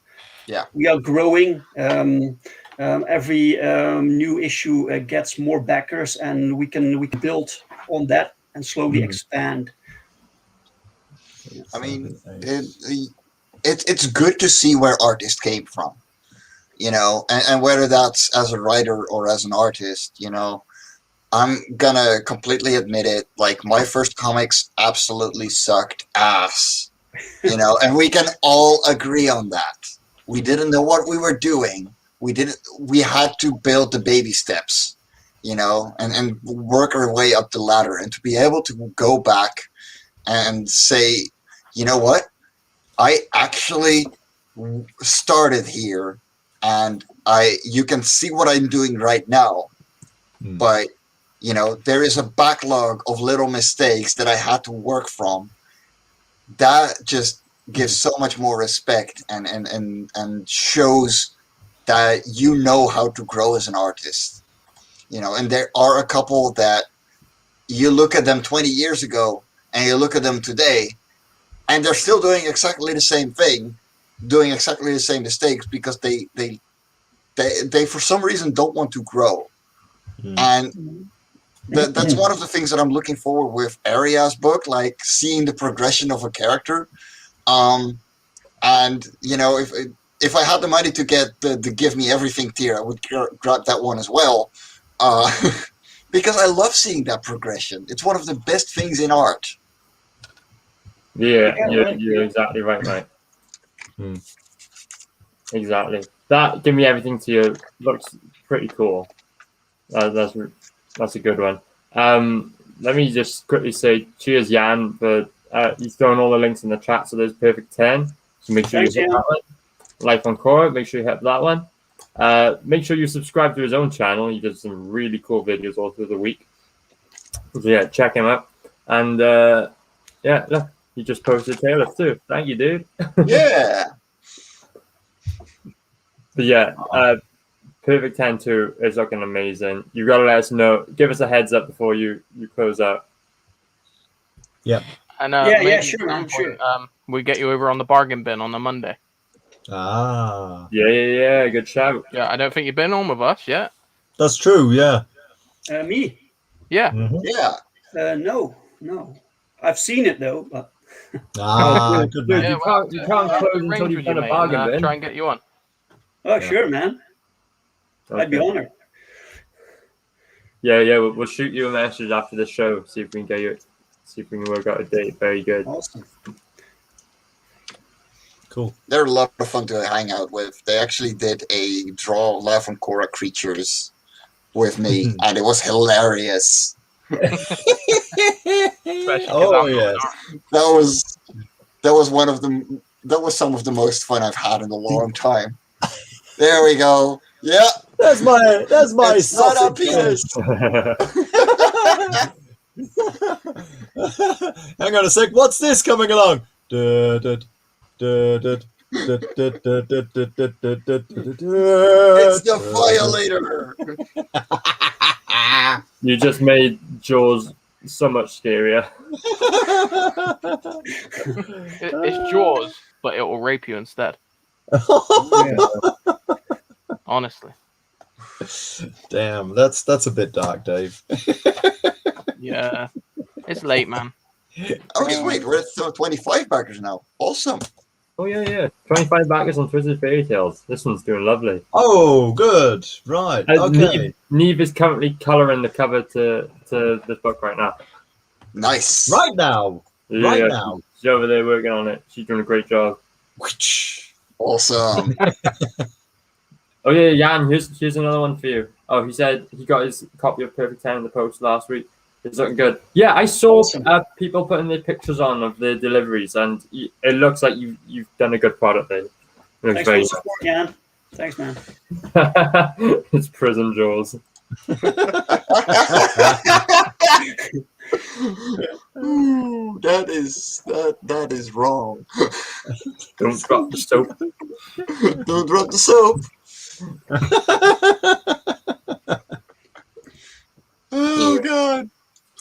Yeah. We are growing. Every new issue gets more backers, and we can build on that and slowly expand. I mean, it's good to see where artists came from, you know, and whether that's as a writer or as an artist, you know, I'm gonna completely admit it. Like, my first comics absolutely sucked ass, you know, and we can all agree on that. We didn't know what we were doing. We had to build the baby steps, you know, and work our way up the ladder, and to be able to go back and say, you know what, I actually started here, and you can see what I'm doing right now, but you know, there is a backlog of little mistakes that I had to work from. That just gives so much more respect and shows that you know how to grow as an artist, you know. And there are a couple that you look at them 20 years ago and you look at them today, and they're still doing exactly the same thing, doing exactly the same mistakes, because they for some reason don't want to grow. And that's one of the things that I'm looking forward with Aria's book, like seeing the progression of a character. And you know, if I had the money to get the Give Me Everything tier, I would grab that one as well, because I love seeing that progression. It's one of the best things in art. Yeah, you're exactly right, mate. Exactly. That Give Me Everything to You looks pretty cool. That's a good one. Let me just quickly say cheers, Jan, for he's throwing all the links in the chat, so there's Perfect 10. So make sure you hit that one. Life on Cora, make sure you hit that one. Make sure you subscribe to his own channel. He does some really cool videos all through the week. So yeah, check him out. And yeah, look, he just posted Taylor too. Thank you, dude. Yeah. But yeah, Perfect 10 2 is looking amazing. You got to let us know. Give us a heads up before you close out. Yeah. And yeah, sure, man, sure. We get you over on the bargain bin on the Monday. Ah. Yeah. Good shout. Yeah, I don't think you've been on with us yet. That's true, yeah. Me? Yeah. Yeah. No. I've seen it though, but Good Dude, man. you can't close until you've done a bargain bin. Try and get you on. sure, man. Okay. I'd be honored. Yeah. We'll shoot you a message after the show. See if we can get you. See if we can work out a date. Very good. Awesome. Cool. They're a lot of fun to hang out with. They actually did a draw Life on Cora creatures with me, and it was hilarious. Oh yes. That was one of them. That was some of the most fun I've had in a long time. There we go. Yeah. That's my It's not a sausage penis. Hang on a sec. What's this coming along? It's the violator. You just made Jaws so much scarier. It's Jaws, but it will rape you instead. Honestly. Damn, that's a bit dark, Dave. Yeah. It's late, man. Oh, sweet. We're at 25 backers now. Awesome. Oh yeah. 25 backers on Twisted Fairy Tales. This one's doing lovely. Oh, good. Right. Okay. Neve is currently colouring the cover to this book right now. Nice. Right now. Right now. She's over there working on it. She's doing a great job. Awesome. Oh yeah, Jan, here's another one for you. Oh, he said he got his copy of Perfect 10 in the post last week. It's looking good. Yeah, I saw people putting their pictures on of their deliveries, and it looks like you've done a good product there. Thanks for the support, Jan. Thanks, man. It's prison jaws. Ooh, that is wrong. Don't drop the soap. Don't drop the soap. Oh God.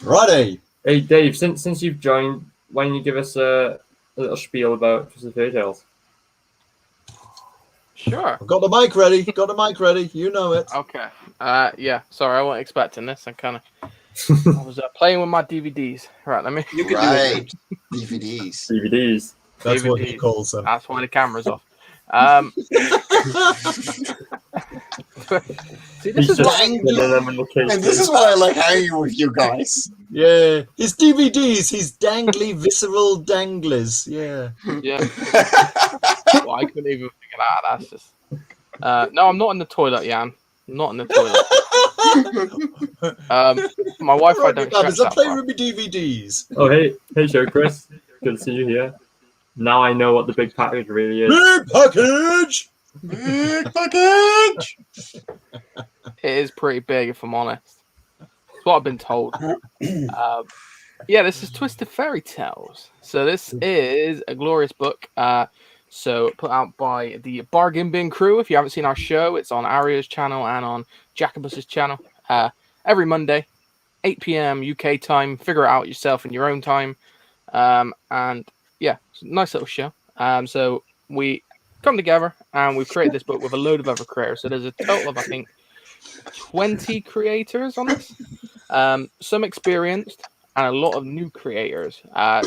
Righty. Hey Dave, since you've joined, why don't you give us a little spiel about Twisted Fairy Tales? Sure. I've got the mic ready. Got the mic ready. You know it. Okay. Yeah. Sorry, I wasn't expecting this. I was playing with my DVDs. Right. Let me. You can Right. DVDs. DVDs. That's what he DVDs. calls them. That's why the camera's off. See, this He's is just what spinning them in the And this cases. is what I like hanging with you guys. Yeah. His DVDs, his dangly, visceral danglers. Yeah. Yeah. Well, I couldn't even figure that out. That's just. No, I'm not in the toilet, Jan. I'm not in the toilet. My Wi-Fi Right, don't I stretch that play far. with my DVDs. Oh hey Joe Chris. Good to see you here. Now I know what the big package really is. Big package. Big package. It is pretty big, if I'm honest. That's what I've been told. Yeah, this is Twisted Fairy Tales. So this is a glorious book. So put out by the Bargain Bin crew. If you haven't seen our show, it's on Aria's channel and on Jacobus's channel. Every Monday, 8 p.m. UK time. Figure it out yourself in your own time. And yeah, it's a nice little show. So we come together and we've created this book with a load of other creators. So there's a total of, I think, 20 creators on this. Some experienced and a lot of new creators.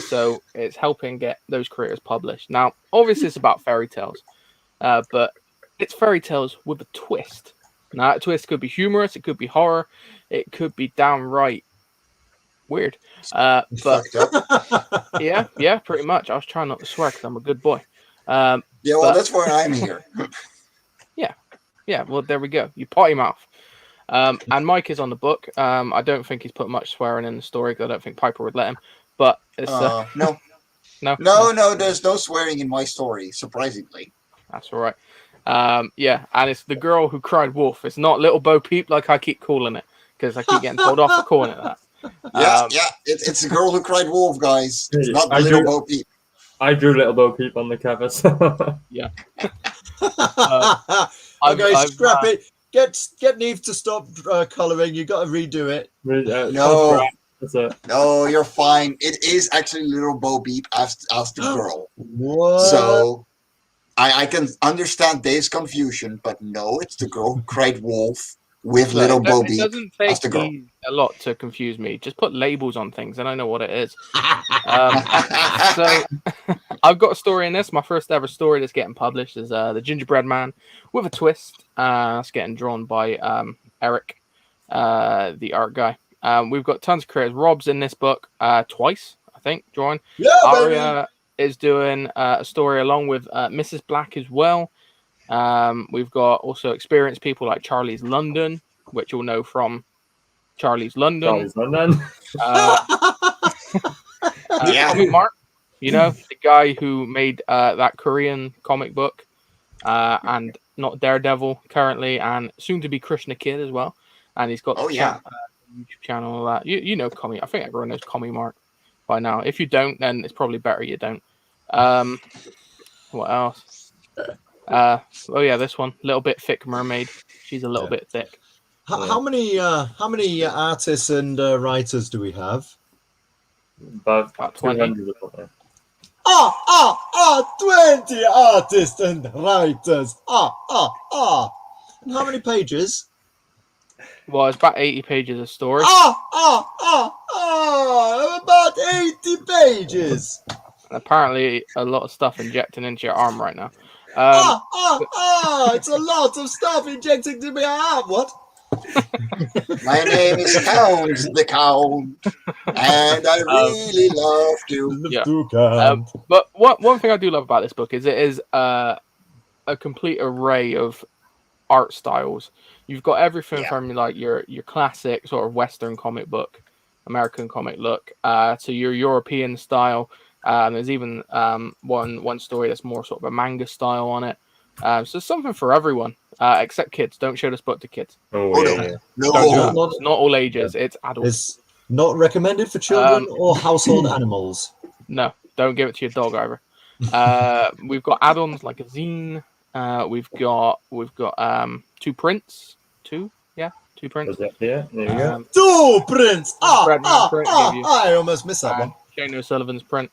So it's helping get those creators published. Now, obviously, it's about fairy tales, but it's fairy tales with a twist. Now, that twist could be humorous, it could be horror, it could be downright weird. But Fucked up. yeah, pretty much. I was trying not to swear because I'm a good boy. Yeah, well, but- that's why I'm here. Yeah, well, there we go. You potty mouth. And Mike is on the book. I don't think he's put much swearing in the story because I don't think Piper would let him. But it's No. no, No, there's no swearing in my story, surprisingly. that's all right. Yeah, and it's the girl who cried wolf. It's not Little Bo Peep like I keep calling it because I keep getting told off for calling it that. Yeah, it's the girl who cried wolf, guys. It's not the I little do- Bo Peep. I drew Little Bo Peep on the cover. So. Okay, I've, scrap it. Get Neve to stop colouring. You got to redo it. No. That's it. No, you're fine. It is actually little Bo Peep as the girl. What? So I can understand Dave's confusion, but no, it's the girl who cried wolf with little Bo it Peep. doesn't That's take the girl. me a lot to confuse me. Just put labels on things and I know what it is. So I've got a story in this. My first ever story that's getting published is The Gingerbread Man with a twist. That's getting drawn by Eric, the art guy. We've got tons of creators. Rob's in this book twice, I think, drawing. Yeah, baby. Aria is doing a story along with Mrs. Black as well. We've got also experienced people like Charlie's London, which you'll know from Charlie's London. Charlie's London. Yeah. Tommy Mark, you know, the guy who made that Korean comic book, and not Daredevil currently, and soon to be Krishna Kid as well. And he's got Oh, yeah. YouTube channel. You know, Commie. I think everyone knows Commie Mark by now. If you don't, then it's probably better you don't. What else? Oh yeah, this one, little bit thick mermaid. She's a little bit thick. How many artists and writers do we have? About About 20. 200 or something. 20 artists and writers. And how many pages? Well, it's about 80 pages of story. About 80 pages. And apparently, a lot of stuff injecting into your arm right now. It's a lot of stuff injecting to my arm. What? My name is Count the Count, and I really love to. Yeah. But one thing I do love about this book is it is a complete array of art styles. You've got everything from like your classic sort of Western comic book, American comic look, to your European style. There's even one story that's more sort of a manga style on it. So something for everyone, except kids. Don't show this book to kids. Oh, Oh, yeah, no. yeah. No. Don't do that. Not- It's not all ages. It's adults. It's not recommended for children or household animals. No, don't give it to your dog either. We've got add-ons like a zine. We've got 2 prints. Two prints. Was that here? There you go. Two prints. Bradman print give you- I almost missed that and one. Shane O'Sullivan's print.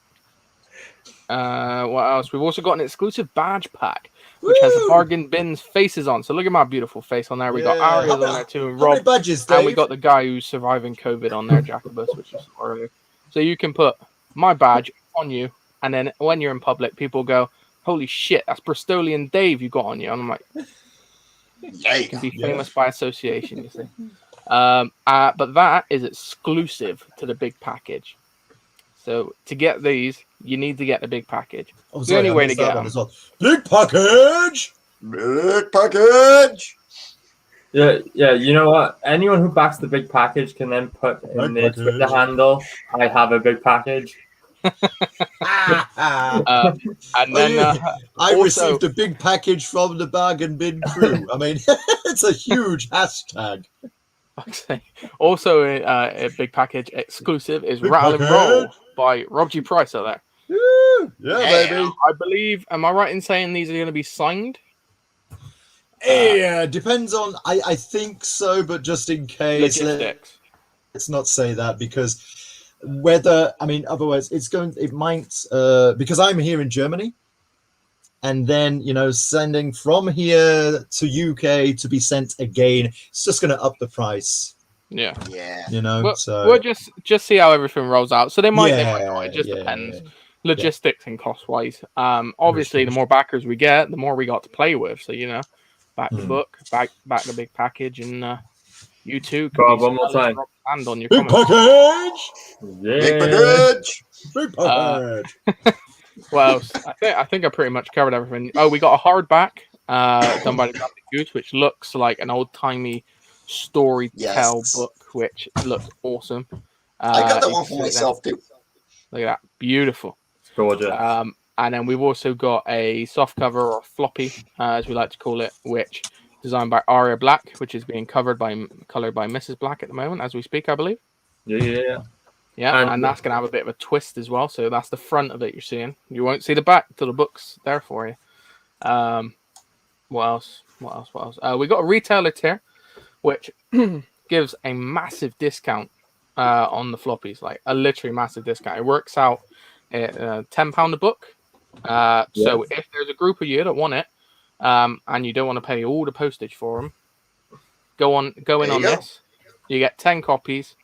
What else? We've also got an exclusive badge pack, which has the Woo! bargain bins faces on. So look at my beautiful face on there. We got Yeah. Arias How on there too, and How many Rob, badges, Dave? and we got the guy who's surviving COVID on there, Jacobus, which is earlier. So you can put my badge on you, and then when you're in public, people go, "Holy shit, that's Bristolian Dave you got on you." And I'm like, you can be Yeah. famous by association, you see. But that is exclusive to the big package. So to get these, you need to get the big package. Oh, The only I way to missed get that one them. as well. Big package. Big package. Yeah. You know what? Anyone who backs the big package can then put in Big their Twitter package. handle, "I have a big package." And then I also- received a big package from the bargain bin crew. I mean, it's a huge hashtag. also a big package exclusive is Big Rattle and Roll package. by Rob G. Price out there. Woo! Yeah, baby. I believe, am I right in saying these are going to be signed? Yeah, depends on. I think so, but just in case, Logistics. let's not say that because otherwise it might because I'm here in Germany, and then sending from here to UK to be sent again, it's just going to up the price. Yeah. Yeah. So We'll just see how everything rolls out. So they might not. It just yeah, depends. yeah. Logistics and cost wise. Obviously, the more backers we get, the more we got to play with. So back the book, back the big package, and you too. Go on, one more time. Hand on your Big comments. package. Yeah. Big package. Big package. What else? I think I pretty much covered everything. Oh, we got a hardback done by the Graphic Goose, which looks like an old timey story tell Yes. book, which looks awesome. I got that you one can for see it there. myself too. Look at that, beautiful. It's gorgeous. And then we've also got a soft cover or floppy, as we like to call it, which designed by Aria Black, which is being colored by Mrs. Black at the moment as we speak, I believe. Yeah. Yeah, And- and that's going to have a bit of a twist as well. So that's the front of it you're seeing. You won't see the back till the book's there for you. What else? We got a retailer tier, which gives a massive discount on the floppies, like a literally massive discount. It works out at £10 a book. So if there's a group of you that want it, and you don't want to pay all the postage for them, go in There on you go. this. You get 10 copies,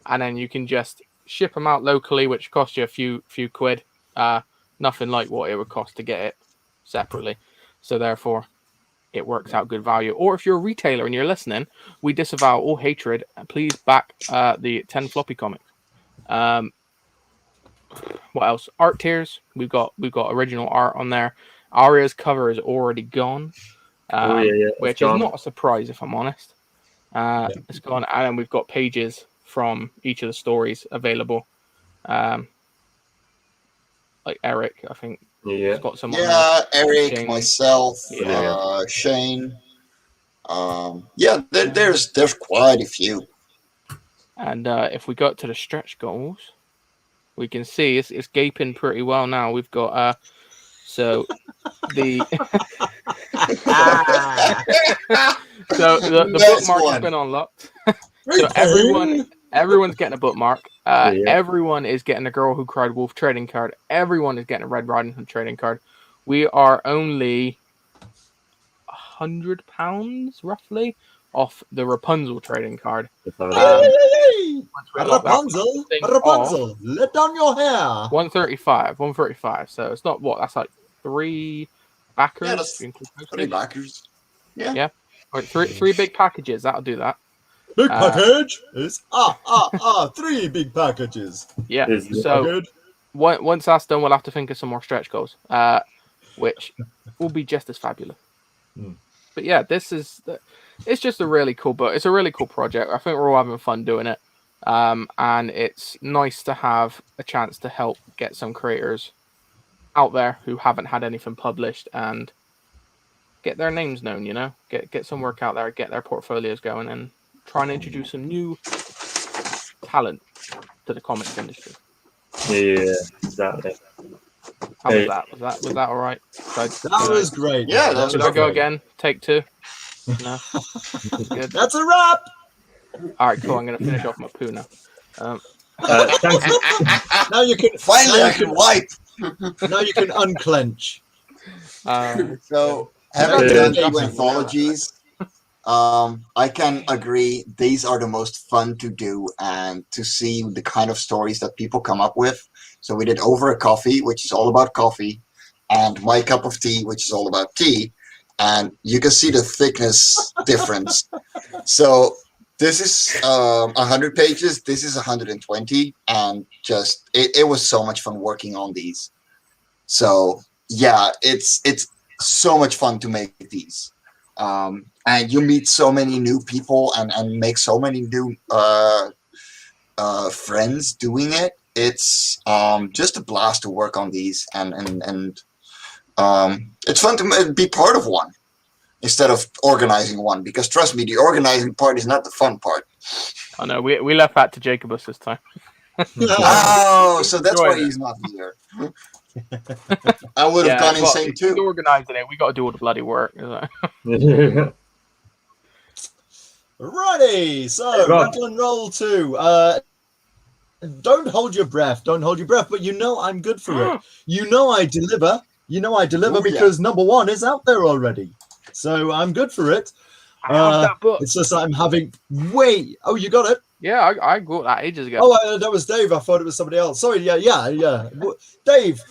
and then you can just ship them out locally, which costs you a few quid. Nothing like what it would cost to get it separately. So therefore, it works out good value. Or if you're a retailer and you're listening, we disavow all hatred. Please back the 10 floppy comic. What else? Art tiers. We've got original art on there. Aria's cover is already gone, which is not a surprise if I'm honest. It's gone, and then we've got pages from each of the stories available. Like Eric, I think, Yeah. has got some. on Yeah, Eric, Shane. myself, Yeah. Shane. There's quite a few. And if we go to the stretch goals, we can see it's gaping pretty well now. We've got so the so the Nice bookmark has one. been unlocked. So everyone's getting a bookmark. Everyone is getting a Girl Who Cried Wolf trading card. Everyone is getting a Red Riding Hood trading card. We are only £100 roughly off the Rapunzel trading card. Rapunzel, Rapunzel, let down your hair. 135. So it's not what, that's like 3 backers. Yeah, that's if you include 3 postage. backers. Yeah. Or three big packages. That'll do that. Big package is 3 big packages. Yeah. Is- So Good. once that's done, we'll have to think of some more stretch goals, which will be just as fabulous. But yeah, it's just a really cool book. It's a really cool project. I think we're all having fun doing it. And it's nice to have a chance to help get some creators out there who haven't had anything published and get their names known. You know, get some work out there, get their portfolios going, and try and introduce some new talent to the comics industry. Yeah, exactly. How was that? Was that all right? That was great. Yeah, that Should was I go great. again? Take 2. No. Good. That's a wrap. All right, cool. I'm gonna finish off my poo now. Thanks. Now you can Finally, now I you can wipe. now you can unclench. So, having Yeah. done 2 anthologies, I can agree these are the most fun to do and to see the kind of stories that people come up with. So we did Over a Coffee, which is all about coffee, and My Cup of Tea, which is all about tea. And you can see the thickness difference. So this is 100 pages. This is 120, and just it was so much fun working on these. So yeah, it's so much fun to make these. And you meet so many new people and make so many new friends doing it. It's just a blast to work on these, and it's fun to be part of one instead of organizing one, because trust me, the organizing part is not the fun part. I know we left that to Jacobus this time. Oh, so that's why Enjoying it. he's not here. I would have gone insane He's too. organizing it. We got to do all the bloody work. Righty, so Hey, Rob. Rattle and Roll 2. Don't hold your breath. Don't hold your breath. But you know I'm good for it. You know I deliver. You know I deliver Oh, yeah. because number 1 is out there already. So I'm good for it. I have that book. It's just I'm having wait. Oh, you got it. Yeah, I got that ages ago. Oh, that was Dave. I thought it was somebody else. Sorry. Yeah. Dave.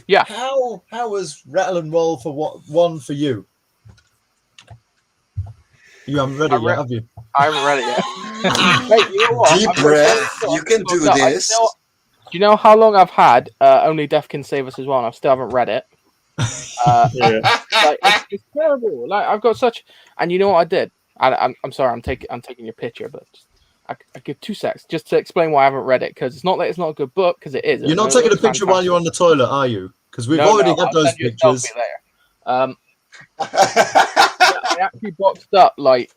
Yeah. How was Rattle and Roll for one for you? You haven't read it yet, have you? I haven't read it yet. Wait, you know what? Deep I've got breath. so You can do fucked up. this. Do you know how long I've had Only Death Can Save Us as well, and I still haven't read it? Yeah. Like, it's terrible. Like, I've got such, and you know what I did? I'm sorry, I'm taking your picture, but I give 2 seconds just to explain why I haven't read it, because it's not that it's not a good book, because it is. You're not taking a picture while you're on the toilet, are you? Because we've already had I'll those send you a pictures. selfie later. I actually boxed up like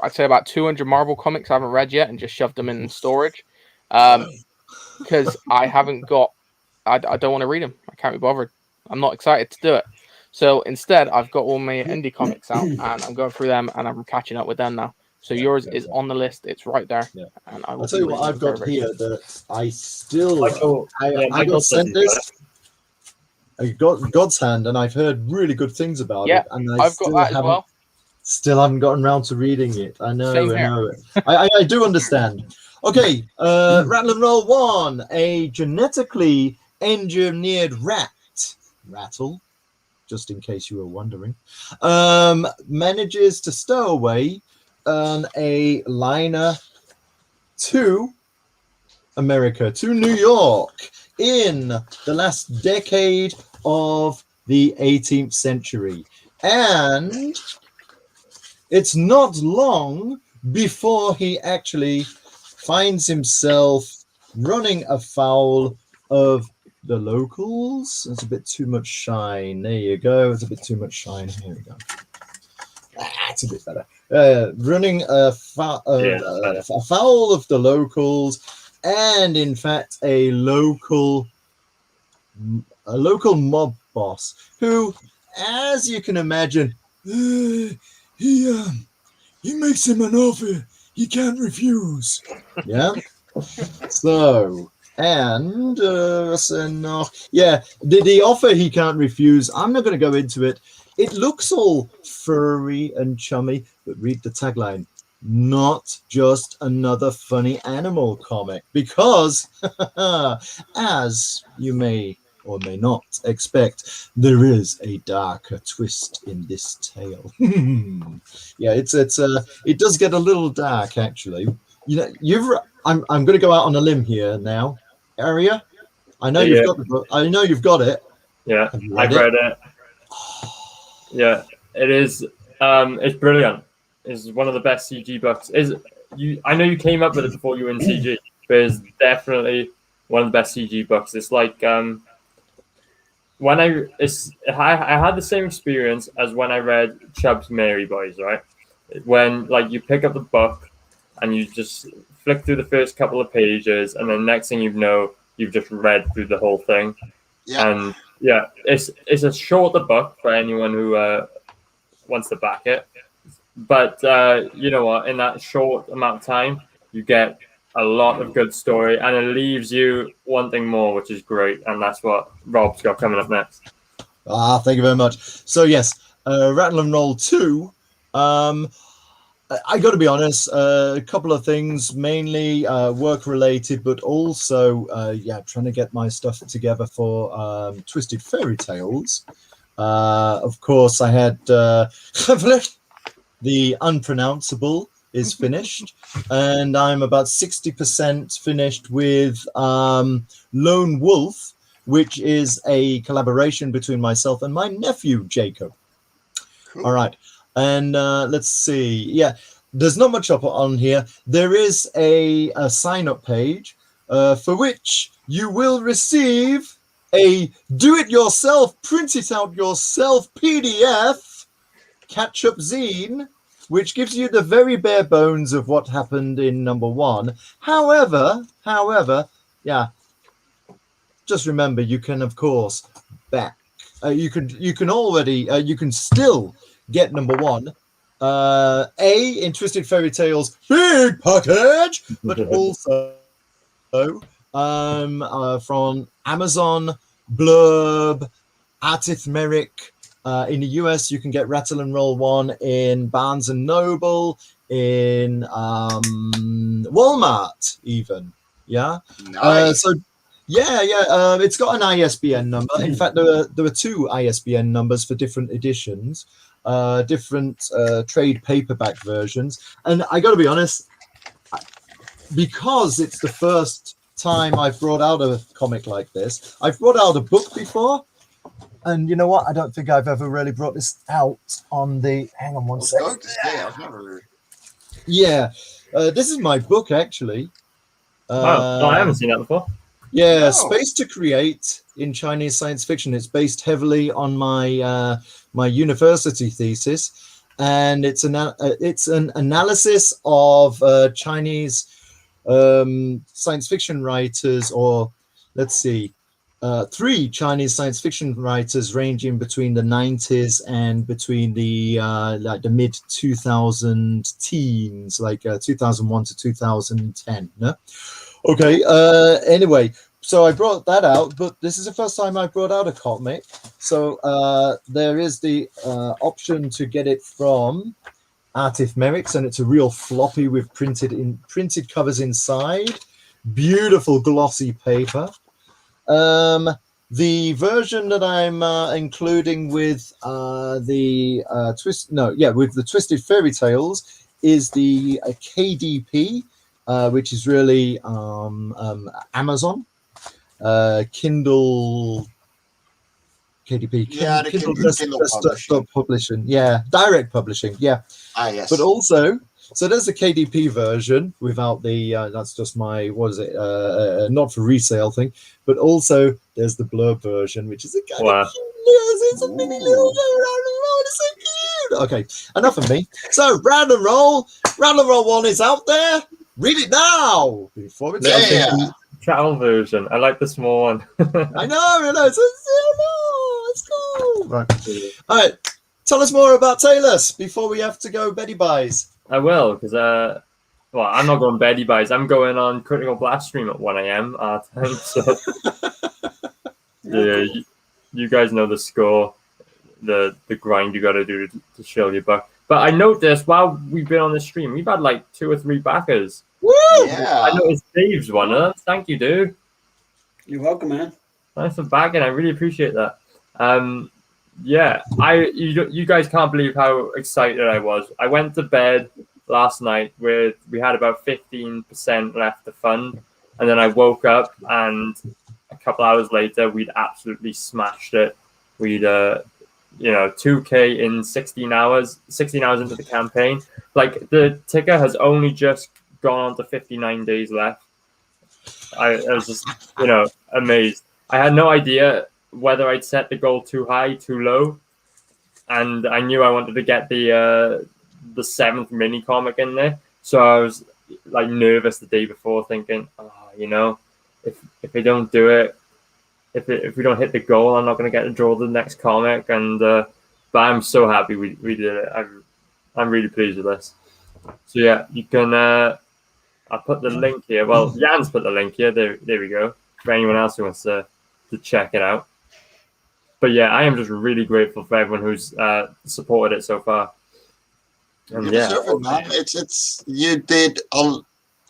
I'd say about 200 Marvel comics I haven't read yet, and just shoved them in storage because I haven't got. I don't want to read them. I can't be bothered. I'm not excited to do it. So instead, I've got all my indie comics out, and I'm going through them, and I'm catching up with them now. So yours is on the list. It's right there. Yeah. And I will I'll tell you be what reading I've it very, got very here soon. that I still Michael- I Michael got sent said he's this. I got God's Hand, and I've heard really good things about Yeah, it. And I've got that as well. Still haven't gotten around to reading it. I know. Same I here. know. I do understand. Okay, Rattle and Roll 1, a genetically engineered rattle, just in case you were wondering, manages to stow away on a liner to America, to New York, in the last decade of the 18th century. And it's not long before he actually finds himself running afoul of the locals. It's a bit too much shine. There you go. It's a bit too much shine. Here we go. It's a bit better. Running afoul of the locals, and in fact a local mob boss who, as you can imagine, he makes him an offer he can't refuse. Yeah. So, and the offer he can't refuse. I'm not going to go into it. It looks all furry and chummy, but read the tagline: not just another funny animal comic, because as you may or may not expect, there is a darker twist in this tale. Yeah, it does get a little dark, actually. You know, I'm going to go out on a limb here now, Aria. I know you've got the book. I know you've got it. Yeah, I've read it. Yeah, it is. It's brilliant. It's one of the best CG books. I know you came up with it before you were in CG, but it's definitely one of the best CG books. It's like when I had the same experience as when I read Chubb's Mary Boys, right? When like you pick up the book and you just flick through the first couple of pages, and then next thing you know, you've just read through the whole thing. Yeah. And yeah, it's a shorter book for anyone who wants to back it. But you know what? In that short amount of time, you get a lot of good story, and it leaves you wanting more, which is great. And that's what Rob's got coming up next. Thank you very much. So yes, Rattle and Roll 2. I got to be honest, a couple of things, mainly work related, but also trying to get my stuff together for Twisted Fairy Tales. Of course, I had the Unpronounceable is finished, and I'm about 60% finished with Lone Wolf, which is a collaboration between myself and my nephew Jacob. Cool. All right. And let's see. Yeah, there's not much up on here. There is a sign-up page for which you will receive a do-it-yourself, print-it-out-yourself PDF catch-up zine, which gives you the very bare bones of what happened in number 1. However, yeah, just remember you can, of course, back. You can still get number 1, in Twisted Fairy Tales big package, but also from Amazon, Blurb, Artith Merrick. In the US, you can get Rattle and Roll 1 in Barnes and Noble, in Walmart, even. Yeah. Nice. It's got an ISBN number. In fact, there were 2 ISBN numbers for different editions, different trade paperback versions. And I got to be honest, because it's the first time I've brought out a comic like this. I've brought out a book before, and you know what? I don't think I've ever really brought this out on the. Hang on one second. Yeah, this is my book actually. I haven't seen that before. Yeah, No. Space to Create in Chinese Science Fiction. It's based heavily on my my university thesis, and it's an analysis of Chinese science fiction writers, or let's see, 3 Chinese science fiction writers ranging between the 90s and between the like the mid 2000 teens, like 2001 to 2010. No? Okay. Anyway, so I brought that out, but this is the first time I brought out a comic. So there is the option to get it from Artith Merrick's, and it's a real floppy with printed covers inside. Beautiful glossy paper. The version that I'm including with with the Twisted Fairy Tales is the KDP, which is really Amazon, Kindle, KDP, Yeah, the Kindle Kindle publishing. publishing, yeah, direct publishing, yeah. Yes. But also, so there's the KDP version without the that's just my not for resale thing, but also there's the Blurb version, which is a kind of cute. It's a mini little round and roll. It's so cute. Okay, enough of me. So Round and Roll 1 is out there. Read it now before it's Travel version. I like the small one. I know. It's cool. Right. All right. Tell us more about Taylor's before we have to go Betty Buys. I will, because I'm not going Betty Buys. I'm going on Critical Blast stream at 1 a.m. our time. So yeah, you guys know the score, the grind you got to do to show your buck. But I noticed while we've been on the stream, we've had like 2 or 3 backers. Woo! Yeah. I noticed Dave's one of them. Thank you, dude. You're welcome, man. Thanks for backing. I really appreciate that. Yeah, you guys can't believe how excited I was. I went to bed last night we had about 15% left to fund, and then I woke up and a couple hours later we'd absolutely smashed it. We'd 2K in 16 hours into the campaign. Like the ticker has only just gone on to 59 days left. I was just amazed. I had no idea whether I'd set the goal too high, too low, and I knew I wanted to get the 7th mini comic in there. So I was like nervous the day before, thinking, if I don't do it, if we don't hit the goal, I'm not going to get to draw the next comic. And but I'm so happy we did it. I'm really pleased with this. So yeah, you can. I put the link here. Well, Jan's put the link here. There we go. For anyone else who wants to check it out. But yeah, I am just really grateful for everyone who's supported it so far. And You deserve it, man. It's you did an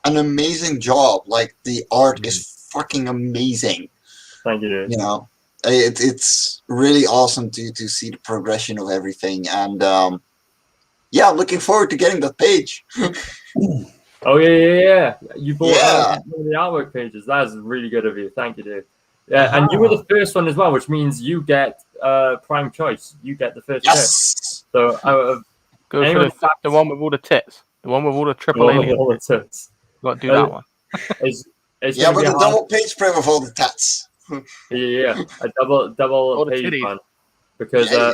amazing job. Like the art is fucking amazing. Thank you, dude. You know, it's really awesome to see the progression of everything, and yeah, I'm looking forward to getting that page. Oh yeah. You bought one of the artwork pages. That's really good of you. Thank you, dude. Yeah, and you were the first one as well, which means you get prime choice. You get the first Yes. pick. So out of Go for the one with all the tits. The one with all the triple alien. all the tits. Got to do that one. It's Yeah, but the double page spread with all the tats. Yeah, a double page titties. one. Because Yeah.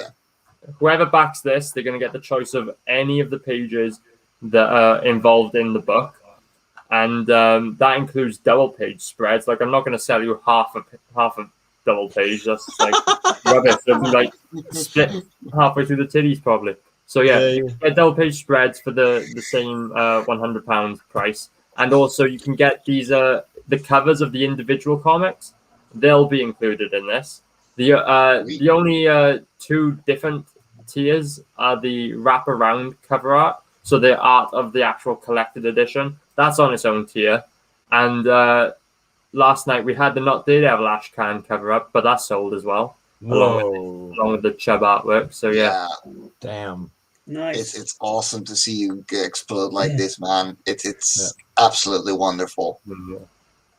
whoever backs this, they're going to get the choice of any of the pages that are involved in the book. And that includes double page spreads. Like, I'm not going to sell you half a double page. That's like rubbish. It'll be like split halfway through the titties probably. So yeah, you can get double page spreads for the same £100 price. And also you can get these the covers of the individual comics. They'll be included in this. The only two different tiers are the wraparound cover art. So the art of the actual collected edition, that's on its own tier. And last night we had the Not Daredevil Ash Khan cover up, but that's sold as well, along with the Chubb artwork. So yeah. Damn. Nice. It's awesome to see you explode like this, man. It's absolutely wonderful.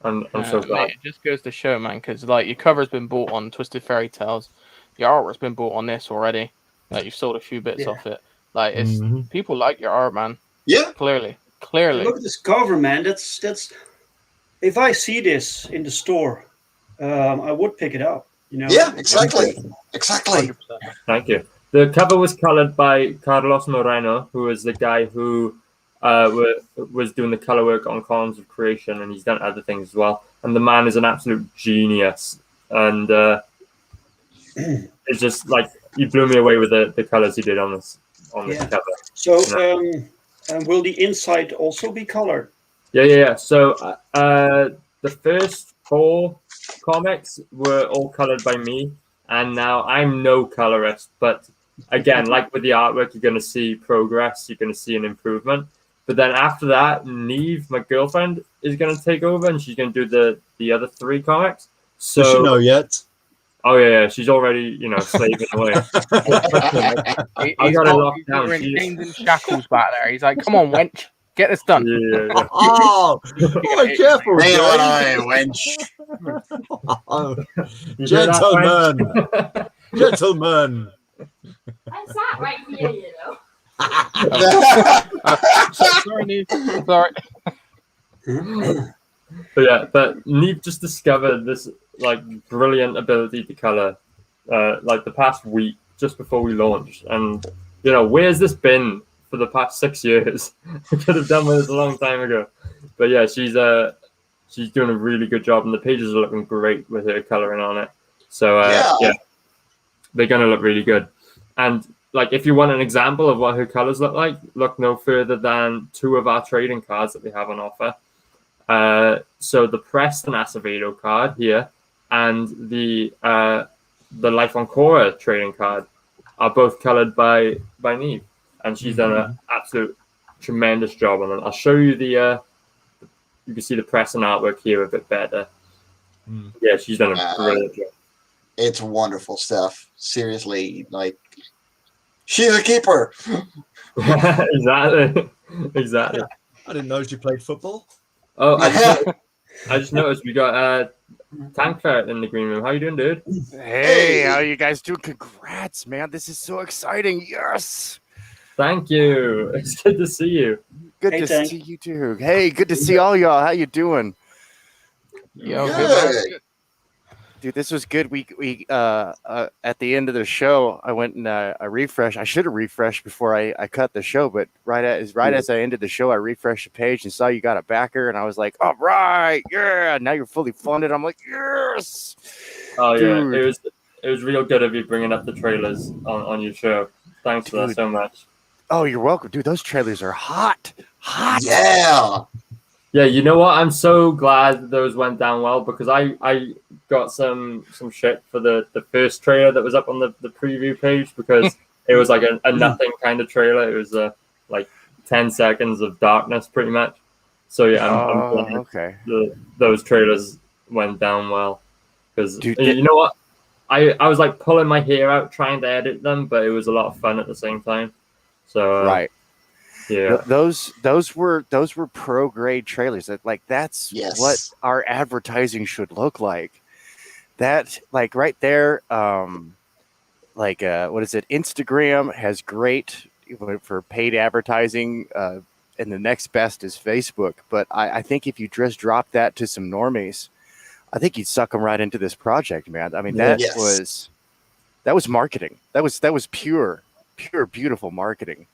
I'm so glad. Mate, it just goes to show, man, because like your cover's been bought on Twisted Fairy Tales, your artwork's been bought on this already. Like you've sold a few bits off it. Like it's people like your art, man. Yeah, clearly. Look at this cover, man. That's. If I see this in the store, I would pick it up. You know. Yeah, exactly. 100%. Thank you. The cover was colored by Carlos Moreno, who is the guy who was doing the color work on Columns of Creation, and he's done other things as well. And the man is an absolute genius, and it's just like he blew me away with the colors he did on this cover. So, will the inside also be colored? Yeah. So the first 4 comics were all colored by me, and now I'm no colorist, but again, like with the artwork, you're going to see progress, you're going to see an improvement. But then after that, Neve, my girlfriend, is going to take over, and she's going to do the other 3 comics. So Does she know yet? Oh yeah, she's already slaving away. I got it locked down. He's in chains and shackles back there. He's like, "Come on, wench, get this done." Yeah. Oh, careful, Hang on, wench. Gentlemen. I sat right here, you know. Sorry, Neve. Sorry. But Neve just discovered this like brilliant ability to color like the past week just before we launched, and where's this been for the past 6 years? I could have done with this a long time ago. But yeah, she's doing a really good job, and the pages are looking great with her coloring on it. So yeah, they're gonna look really good. And like, if you want an example of what her colors look like, look no further than 2 of our trading cards that we have on offer. So the Preston Acevedo card here and the Life on Korra trading card are both colored by Neve, and she's done an absolute tremendous job on them. I'll show you you can see the Preston artwork here a bit better. Yeah, she's done a brilliant job. It's wonderful stuff. Seriously, like, she's a keeper. Exactly. I didn't know she played football. Oh, I just noticed we got Tank Ferret in the green room. How you doing, dude? Hey, how you guys doing? Congrats, man. This is so exciting. Yes. Thank you. It's good to see you. Good to see you too. Hey, good to see all y'all. How you doing? Yo, good. Dude, this was good. We at the end of the show, I went and I refreshed. I should have refreshed before I cut the show, but right as I ended the show, I refreshed the page and saw you got a backer, and I was like, all right, yeah. Now you're fully funded. I'm like, yes. Oh yeah, Dude. it was real good of you bringing up the trailers on your show. Thanks for that so much. Oh, you're welcome, dude. Those trailers are hot. Yeah. Yeah, you know what? I'm so glad those went down well because I got some shit for the first trailer that was up on the preview page because it was like a nothing kind of trailer. It was like 10 seconds of darkness pretty much. So yeah, I'm glad okay. Those trailers went down well because Dude, you know what? I was like pulling my hair out trying to edit them, but it was a lot of fun at the same time. So right. Yeah. Those were pro grade trailers. That's what our advertising should look like. That like right there, what is it? Instagram has great for paid advertising, and the next best is Facebook. But I think if you just drop that to some normies, I think you'd suck them right into this project, man. I mean, that was marketing. That was pure, beautiful marketing.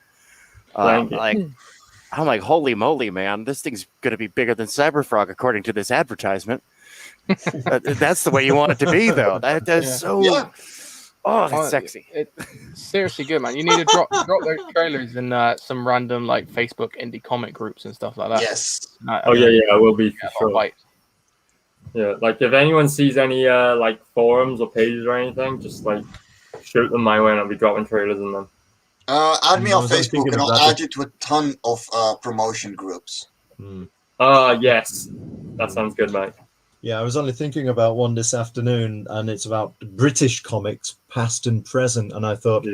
I'm like, holy moly, man! This thing's gonna be bigger than Cyberfrog, according to this advertisement. That's the way you want it to be, though. That's so. Yeah. Oh, that's sexy. It's seriously good, man. You need to drop those trailers in some random like Facebook indie comic groups and stuff like that. Yes. I will be for sure. Yeah, like if anyone sees any like forums or pages or anything, just like shoot them my way, and I'll be dropping trailers in them. Add me on Facebook, and I'll add you to a ton of promotion groups. Yes, that sounds good, mate. Yeah, I was only thinking about one this afternoon, and it's about British comics, past and present. And I thought,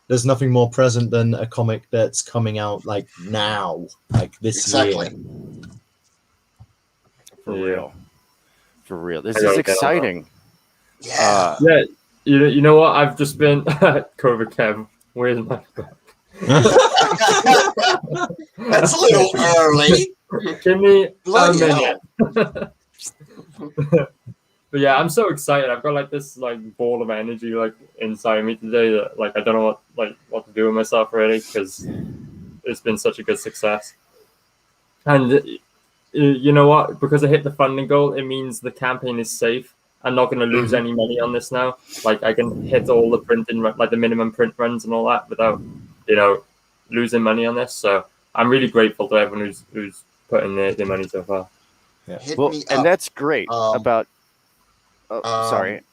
there's nothing more present than a comic that's coming out like now, like this year. For real. This is exciting. Yeah. You know what? I've just been COVID Kev. Where's my book? That's a little early. Give me a minute. But yeah, I'm so excited. I've got like this like ball of energy like inside me today that like I don't know what to do with myself really because it's been such a good success. And you know what? Because I hit the funding goal, it means the campaign is safe. I'm not going to lose any money on this now. Like I can hit all the printing, like the minimum print runs and all that without, losing money on this. So I'm really grateful to everyone who's put in their money so far. Yeah. And that's great about. Sorry.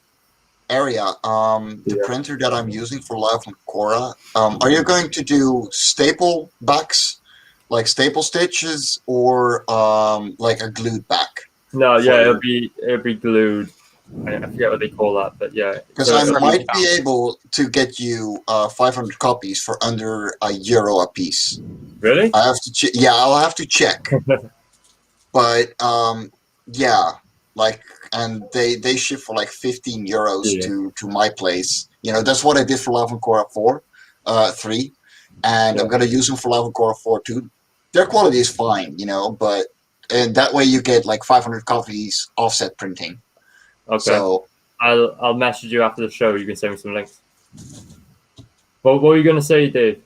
Area. The printer that I'm using for Live on Quora. Are you going to do staple backs, like staple stitches, or like a glued back? No, it'll be glued. I forget what they call that, but yeah. Because I might be able to get you 500 copies for under €1 a piece. Really? I have to I'll have to check. But and they ship for like €15 to my place. That's what I did for Live on Quora 3, and I'm gonna use them for Live on Quora 4 too. Their quality is fine, but and that way you get like 500 copies offset printing. Okay. So I'll message you after the show. You can send me some links. What were you gonna say, Dave?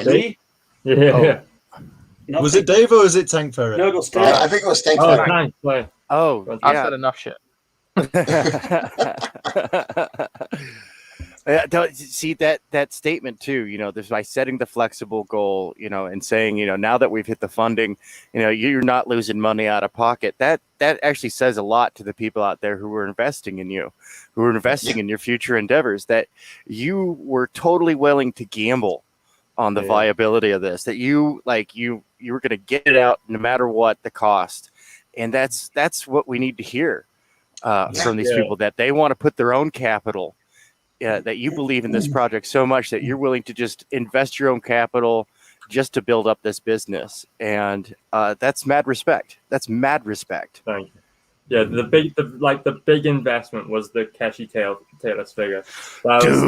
Me? Yeah. Was it Dave or was it Tank Ferret? No, it was Tank. I think it was Tank Ferret. I've said enough shit. See that statement too, there's by setting the flexible goal, and saying, now that we've hit the funding, you're not losing money out of pocket. That actually says a lot to the people out there who were investing in you, who were investing in your future endeavors, that you were totally willing to gamble on the viability of this, that you were going to get it out no matter what the cost. And that's what we need to hear from these people, that they want to put their own capital. That you believe in this project so much that you're willing to just invest your own capital just to build up this business, and that's mad respect. That's mad respect. Thank you. Yeah, the big investment was the Keshi Taylor's figure. That was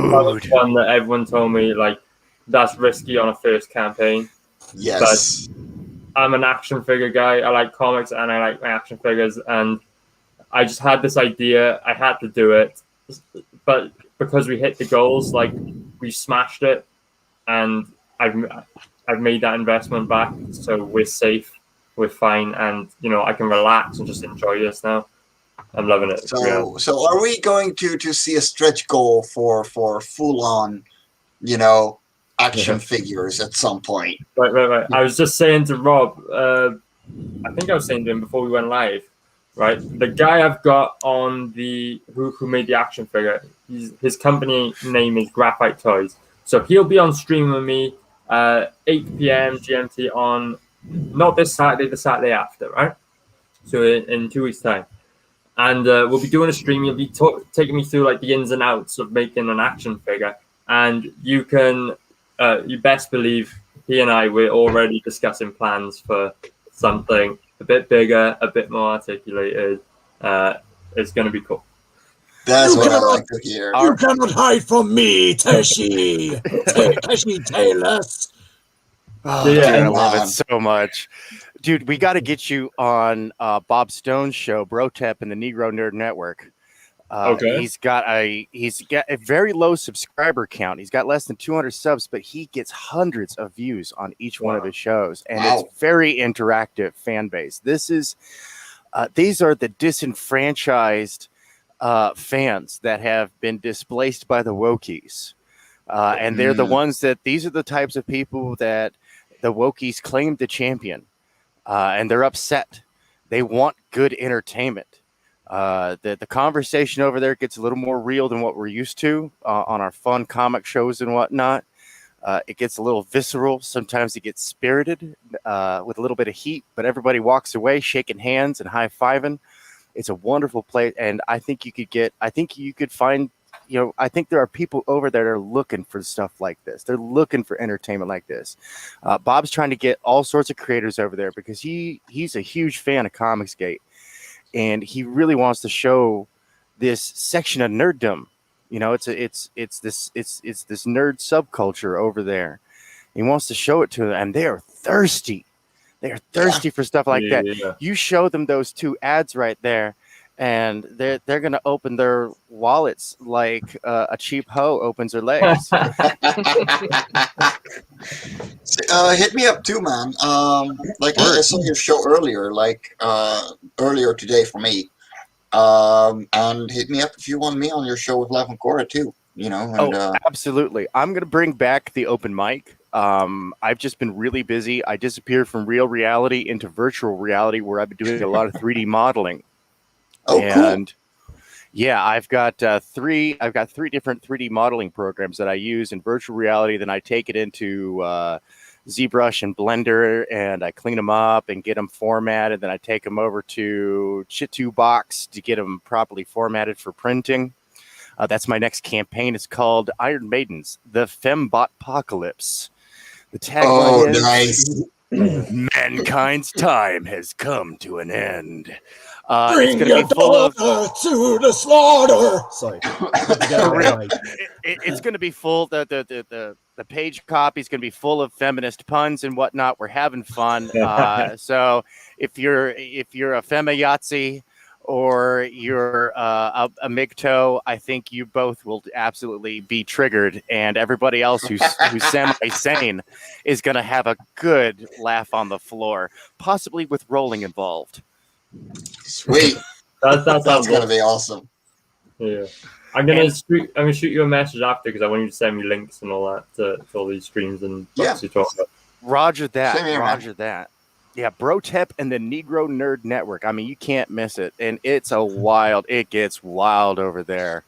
one that everyone told me like that's risky on a first campaign. Yes. I'm an action figure guy. I like comics and I like my action figures, and I just had this idea. I had to do it, but because we hit the goals, like we smashed it, and I've made that investment back, so we're safe, we're fine, and I can relax and just enjoy this now. I'm loving it. So are we going to see a stretch goal for full on, action figures at some point? Right. I was just saying to Rob, I think I was saying to him before we went live, right? The guy I've got on who made the action figure, his company name is Graphite Toys. So he'll be on stream with me 8 p.m. GMT on not this Saturday, the Saturday after, right? So in 2 weeks' time. And we'll be doing a stream. You'll be taking me through like the ins and outs of making an action figure. And you can, you best believe he and I, we're already discussing plans for something a bit bigger, a bit more articulated. It's going to be cool. That's what I like to hear. You cannot hide from me, Teshi. Teshi Taylors. Oh, dude, I love it so much. Dude, we got to get you on Bob Stone's show, Brotep and the Negro Nerd Network. Okay. He's got a very low subscriber count. He's got less than 200 subs, but he gets hundreds of views on each one of his shows, and it's very interactive fan base. These are the disenfranchised fans that have been displaced by the wokies, and they're the ones these are the types of people that the wokies claim to champion. And they're upset. They want good entertainment. The conversation over there gets a little more real than what we're used to on our fun comic shows and whatnot. It gets a little visceral. Sometimes it gets spirited with a little bit of heat, but everybody walks away shaking hands and high-fiving. It's a wonderful place, and I think you could find, I think there are people over there that are looking for stuff like this. They're looking for entertainment like this. Bob's trying to get all sorts of creators over there because he's a huge fan of Comicsgate, and he really wants to show this section of nerddom. It's this nerd subculture over there. He wants to show it to them, and they are thirsty. They are thirsty for stuff like that. Yeah. You show them those two ads right there, and they're gonna open their wallets like a cheap hoe opens her legs. Hit me up too, man. Like I saw your show earlier, earlier today for me. And hit me up if you want me on your show with Lav and Cora too. Absolutely. I'm gonna bring back the open mic. I've just been really busy. I disappeared from real reality into virtual reality, where I've been doing a lot of 3D modeling. Cool. Yeah, I've got three different 3D modeling programs that I use in virtual reality. Then I take it into ZBrush and Blender, and I clean them up and get them formatted. Then I take them over to Chitubox to get them properly formatted for printing. That's my next campaign. It's called Iron Maidens, the Fembotpocalypse. The tagline is, nice. Mankind's time has come to an end. Bring your daughter to the slaughter. Sorry. It's going to be full. The page copy is going to be full of feminist puns and whatnot. We're having fun. So if you're a Femi-Yahtzee or you're a MGTOW, I think you both will absolutely be triggered, and everybody else who's semi-sane is going to have a good laugh on the floor, possibly with rolling involved. Sweet. That's gonna be awesome. Yeah, I'm gonna shoot you a message after because I want you to send me links and all that to all these streams and stuff you talk about. Roger that. Same here, Roger man. that. Yeah, Brotep and the Negro Nerd Network. I mean, you can't miss it, and it gets wild over there,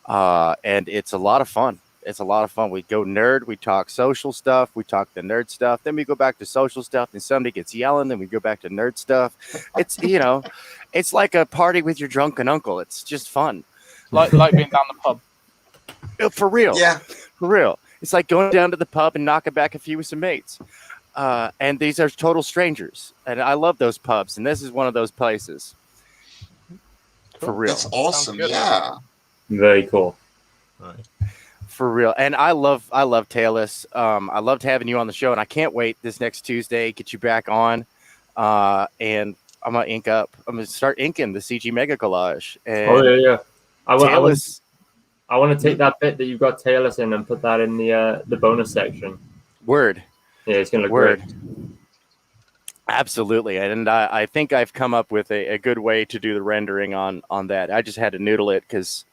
and it's a lot of fun. It's a lot of fun. We go nerd, we talk social stuff, we talk the nerd stuff, then we go back to social stuff, and somebody gets yelling, then we go back to nerd stuff. It's it's like a party with your drunken uncle. It's just fun. Like being down the pub. For real. Yeah. For real. It's like going down to the pub and knocking back a few with some mates. And these are total strangers. And I love those pubs, and this is one of those places. For real. That's awesome. Yeah. Very cool. Right. For real. And I love Taylus. I loved having you on the show, and I can't wait this next Tuesday, get you back on. And I'm gonna start inking the CG Mega Collage. And yeah. I want to take Mhm. that bit that you've got Taylus in and put that in the bonus section. Word. Yeah, it's gonna look Word. great. Absolutely. And I think I've come up with a good way to do the rendering on that. I just had to noodle it because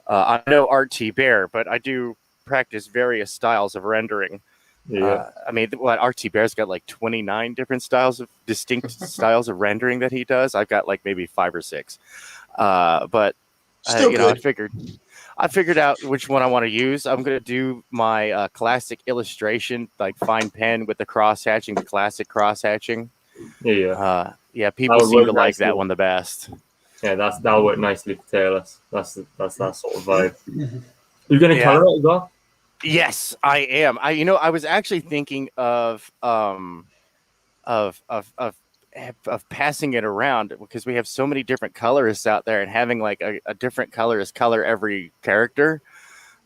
I know RT Bear, but I do practice various styles of rendering. Yeah. I mean, what RT Bear's got like 29 different distinct styles of rendering that he does. I've got like maybe 5 or 6. But Still you know, good. I figured out which one I want to use. I'm gonna do my classic illustration, like fine pen with the cross hatching, the classic cross hatching. Yeah. Yeah, people would seem work to like nicely. that one the best. Yeah, that'll work nicely for Taylus. That's that sort of vibe. You're gonna color it as well? Yes, I am. I was actually thinking of passing it around because we have so many different colorists out there and having like a different colorist color every character.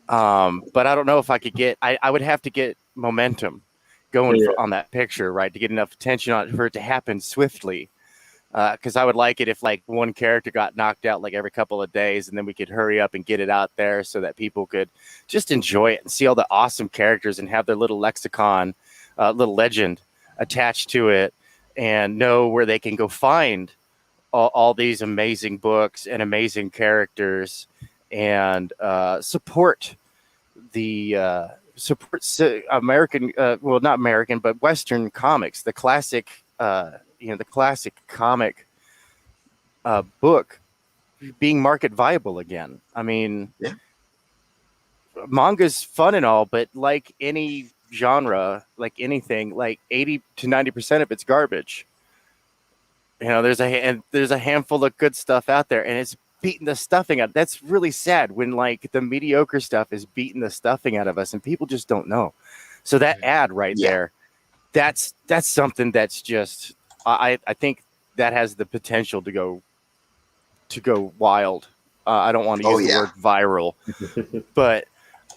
But I don't know if I could get. I would have to get momentum going on that picture, right, to get enough attention on it for it to happen swiftly. Because I would like it if like one character got knocked out like every couple of days, and then we could hurry up and get it out there so that people could just enjoy it and see all the awesome characters and have their little lexicon, little legend attached to it, and know where they can go find all these amazing books and amazing characters, and support American, well, not American, but Western comics, the classic. The classic comic book being market viable again. I mean, manga's fun and all, but like any genre, like anything, like 80 to 90% of it's garbage. You know, there's a handful of good stuff out there, and it's beating the stuffing out. That's really sad when like the mediocre stuff is beating the stuffing out of us, and people just don't know. So that ad right there, that's something that's just. I think that has the potential to go wild. I don't want to use the word viral, but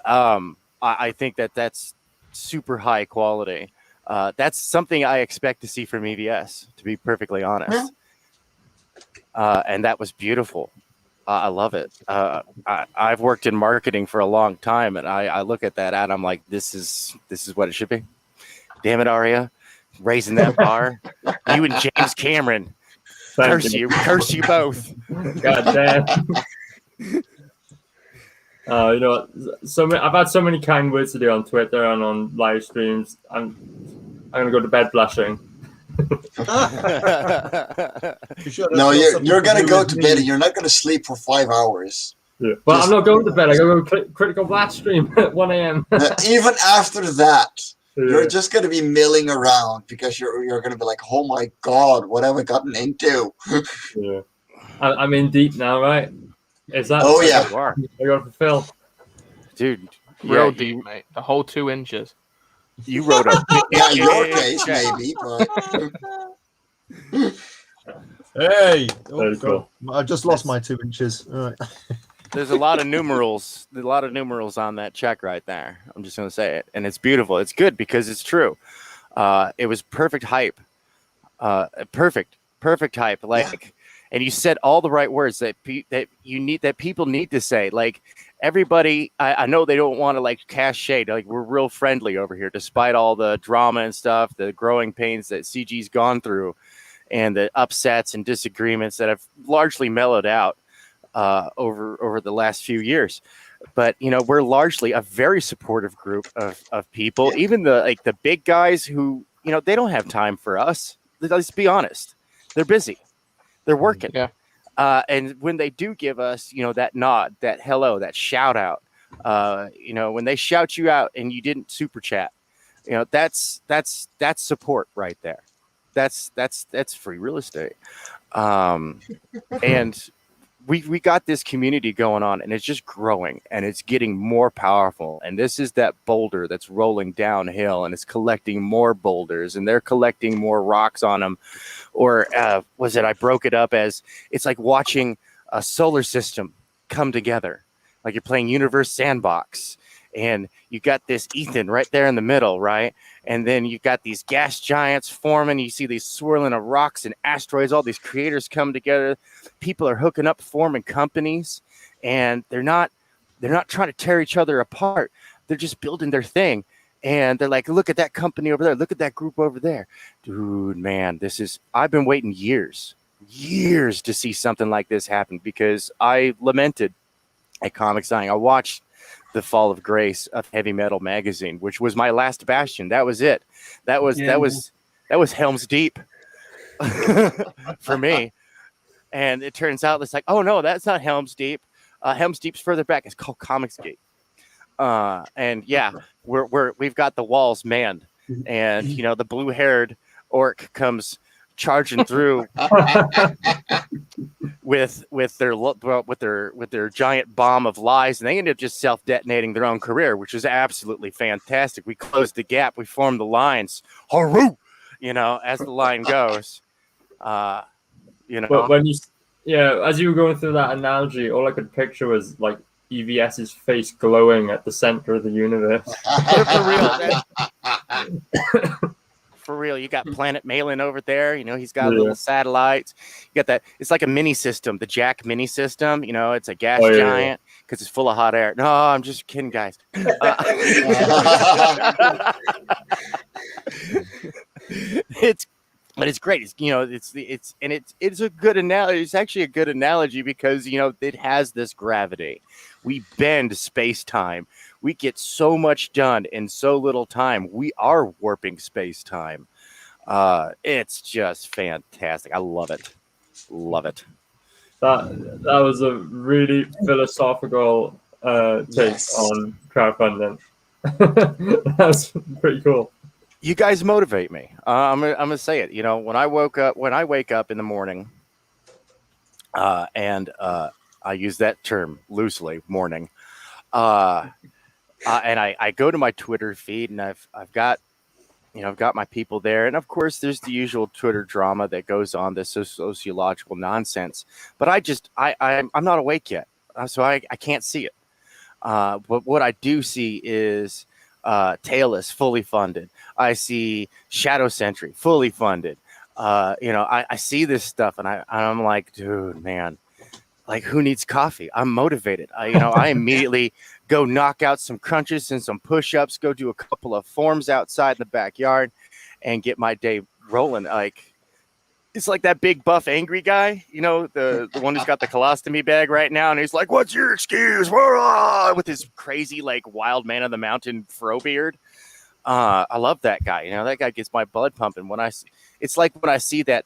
I think that's super high quality. That's something I expect to see from EVS, to be perfectly honest. And that was beautiful. I love it. I've worked in marketing for a long time, and I look at that ad. I'm like, this is what it should be. Damn it, Aria. Raising that bar, you and James Cameron, curse you both. God damn. You know, I've had so many kind words to do on Twitter and on live streams. I'm gonna go to bed blushing. No, you're gonna go to bed and you're not gonna sleep for 5 hours. Yeah. Well, I'm not going to bed. I go Critical Blast stream at 1 a.m. Even after that. You're just going to be milling around because you're going to be like, oh my God, what have I gotten into? Yeah. I'm in deep now, right? Is that? Oh, yeah. I got to fulfill. Dude, real deep, mate. The whole 2 inches. You wrote a yeah, in your case, maybe, but. Hey! Very cool. I just lost my 2 inches. All right. There's a lot of numerals. There's a lot of numerals on that check right there. I'm just going to say it. And it's beautiful. It's good because it's true. It was perfect hype. Perfect hype. Like, and you said all the right words that people need to say. Like, everybody, I know they don't want to like cast shade. Like, we're real friendly over here, despite all the drama and stuff, the growing pains that CG's gone through, and the upsets and disagreements that have largely mellowed out. Over the last few years, but you know, we're largely a very supportive group of people. Even the big guys who, you know, they don't have time for us. Let's be honest, they're busy, they're working. And when they do give us, you know, that nod, that hello, that shout out, you know, when they shout you out and you didn't super chat, you know, that's support right there. That's free real estate. And we got this community going on, and it's just growing, and it's getting more powerful. And this is that boulder that's rolling downhill, and it's collecting more boulders, and they're collecting more rocks on them. Or I broke it up as it's like watching a solar system come together, like you're playing Universe Sandbox, and you got this Ethan right there in the middle, right? And then you've got these gas giants forming. You see these swirling of rocks and asteroids. All these creators come together. People are hooking up, forming companies, and they're not trying to tear each other apart. They're just building their thing. And they're like, look at that company over there. Look at that group over there. Dude, man, I've been waiting years to see something like this happen, because I lamented at Comic Signing. I watched the fall of grace of Heavy Metal magazine, which was my last bastion. That was it. That was Helm's Deep for me. And it turns out it's like, oh no, that's not Helm's Deep. Helm's Deep's further back. It's called Comicsgate. And yeah, we've got the walls manned, and the blue-haired orc comes charging through with their giant bomb of lies, and they end up just self-detonating their own career, which is absolutely fantastic. We closed the gap, we formed the lines, Haru, as the line goes. But when as you were going through that analogy, all I could picture was like EVS's face glowing at the center of the universe. For real, you got Planet Malin over there. He's got little satellites. You got that. It's like a mini system, the Jack mini system. It's a gas giant because it's full of hot air. No, I'm just kidding, guys. But it's great. It's a good analogy. It's actually a good analogy because it has this gravity. We bend space-time. We get so much done in so little time. We are warping space-time. It's just fantastic. I love it. Love it. That was a really philosophical take on crowdfunding. That was pretty cool. You guys motivate me. I'm gonna say it. When I wake up in the morning, and I use that term loosely, morning, and I go to my Twitter feed, and I've got my people there, and of course there's the usual Twitter drama that goes on, this sociological nonsense. But I'm not awake yet, so I can't see it. But what I do see is Tailless fully funded. I see Shadow Sentry fully funded. I see this stuff, and I'm like, dude, man, like, who needs coffee? I'm motivated. I immediately go knock out some crunches and some push-ups, go do a couple of forms outside in the backyard, and get my day rolling. Like, it's like that big buff angry guy, the one who's got the colostomy bag right now, and he's like, "What's your excuse?" With his crazy, like, wild man of the mountain fro beard. I love that guy. That guy gets my blood pumping. It's like when I see that